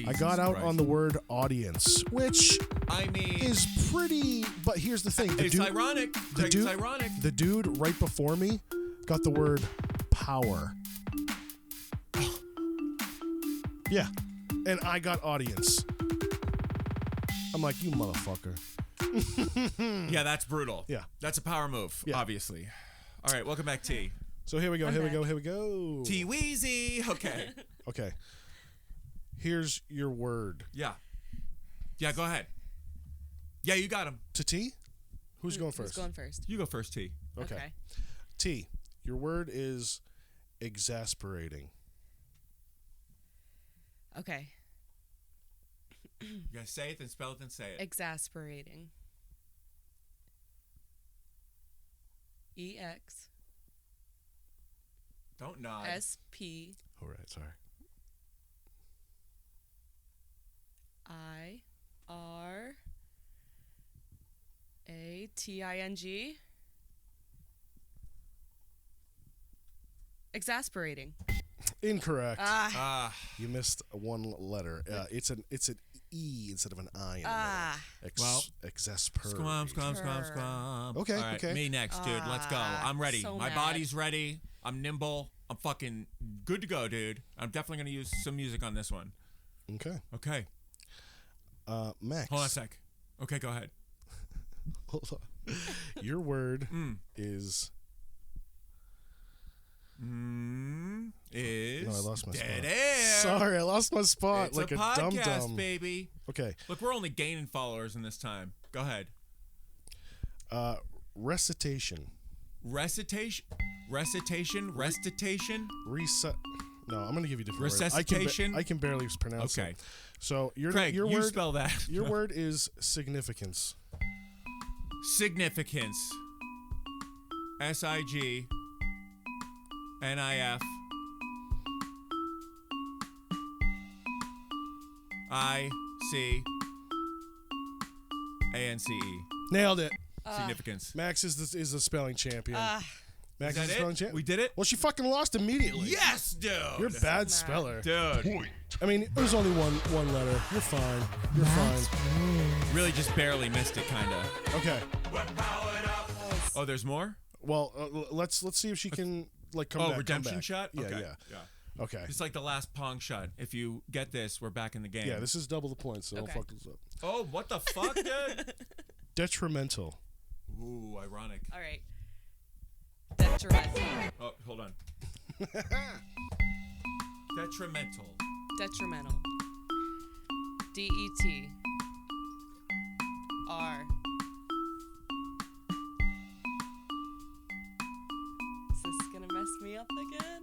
I got out Christ. on the word audience, which I mean is pretty. But here's the thing. it's ironic. Craig, it's ironic. The dude right before me got the word power. Yeah. And I got audience. I'm like, you motherfucker. Yeah, that's brutal. Yeah. That's a power move, obviously. All right, welcome back, T. So here we go, here we go. T-Weezy. Okay. Okay. Here's your word. Yeah. Yeah, go ahead. Yeah, you got him. To T? Who's going first? Who's going first? You go first, T. Okay. T. Your word is exasperating. Okay. You gotta say it, then spell it, then say it. Exasperating. E-X. Don't nod. S-P. All right, sorry. I-R-A-T-I-N-G. Exasperating. Incorrect. Ah. You missed one letter. It's an E instead of an I in the middle. Well, exasperate. Squam. Okay, All right, okay. me next, dude. Let's go. I'm ready. So My mad. body's ready. I'm nimble. I'm fucking good to go, dude. I'm definitely going to use some music on this one. Okay. Okay. Max. Hold on a sec. Okay, go ahead. Hold on. Your word is... Is No, I lost my dead spot. air. Sorry, I lost my spot. It's like a podcast, dum-dum. baby. Okay. Look, we're only gaining followers in this time. Go ahead. Recitation. Recitation. Reset. No, I'm going to give you different Resuscitation? words. I can barely pronounce Okay. it. So Craig, your you word, spell that. Your word is significance. Significance. SIGNIF. ICANCE. Nailed it. Significance. Max is the spelling champion. Max Is is that the spelling it? champion. We did it? Well, she fucking lost immediately. Yes, dude. You're a bad speller. Dude. I mean, it was only one letter. You're fine. You're fine. Really just barely missed it, kind of. Okay. Oh, there's more? Well, let's see if she can come back. Redemption come back. shot? Yeah, Okay. yeah. Okay. It's like the last Pong shot. If you get this, we're back in the game. Yeah, this is double the points, so don't Okay. fuck this up. Oh, what the fuck, dude? Detrimental. Ooh, ironic. All right. Detrimental. Oh, hold on. Detrimental. Detrimental. DETR. Is this gonna mess me up again?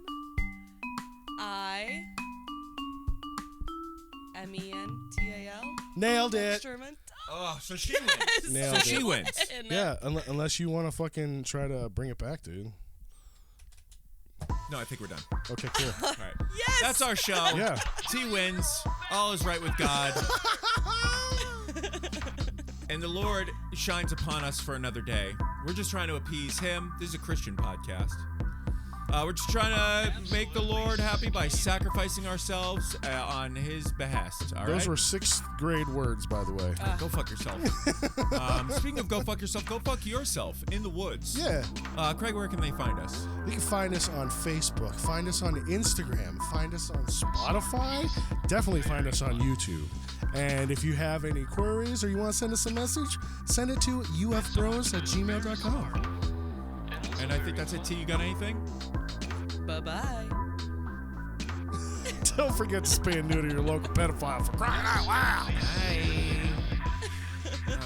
IMENTAL. Nailed it. Detrimental. Oh, so she wins. Nailed So it. she wins. Yeah, unless you want to fucking try to bring it back, dude. No, I think we're done. Okay, cool. All right. Yes. That's our show. Yeah. T wins. All is right with God. And the Lord shines upon us for another day. We're just trying to appease him. This is a Christian podcast. We're just trying to make the Lord happy by sacrificing ourselves on his behest. All Those right? were 6th grade words, by the way. Go fuck yourself. Speaking of go fuck yourself, go fuck yourself in the woods. Yeah. Craig, where can they find us? You can find us on Facebook, find us on Instagram, find us on Spotify, definitely find us on YouTube. And if you have any queries or you want to send us a message, send it to ufbros@gmail.com. And I think that's it, T. You got anything? Bye-bye. Don't forget to spay and neuter your local pedophile for crying out loud. Hey.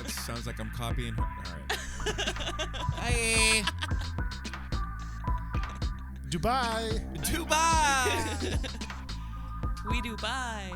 It sounds like I'm copying her. All right. Hey. Dubai. Dubai. We do bye.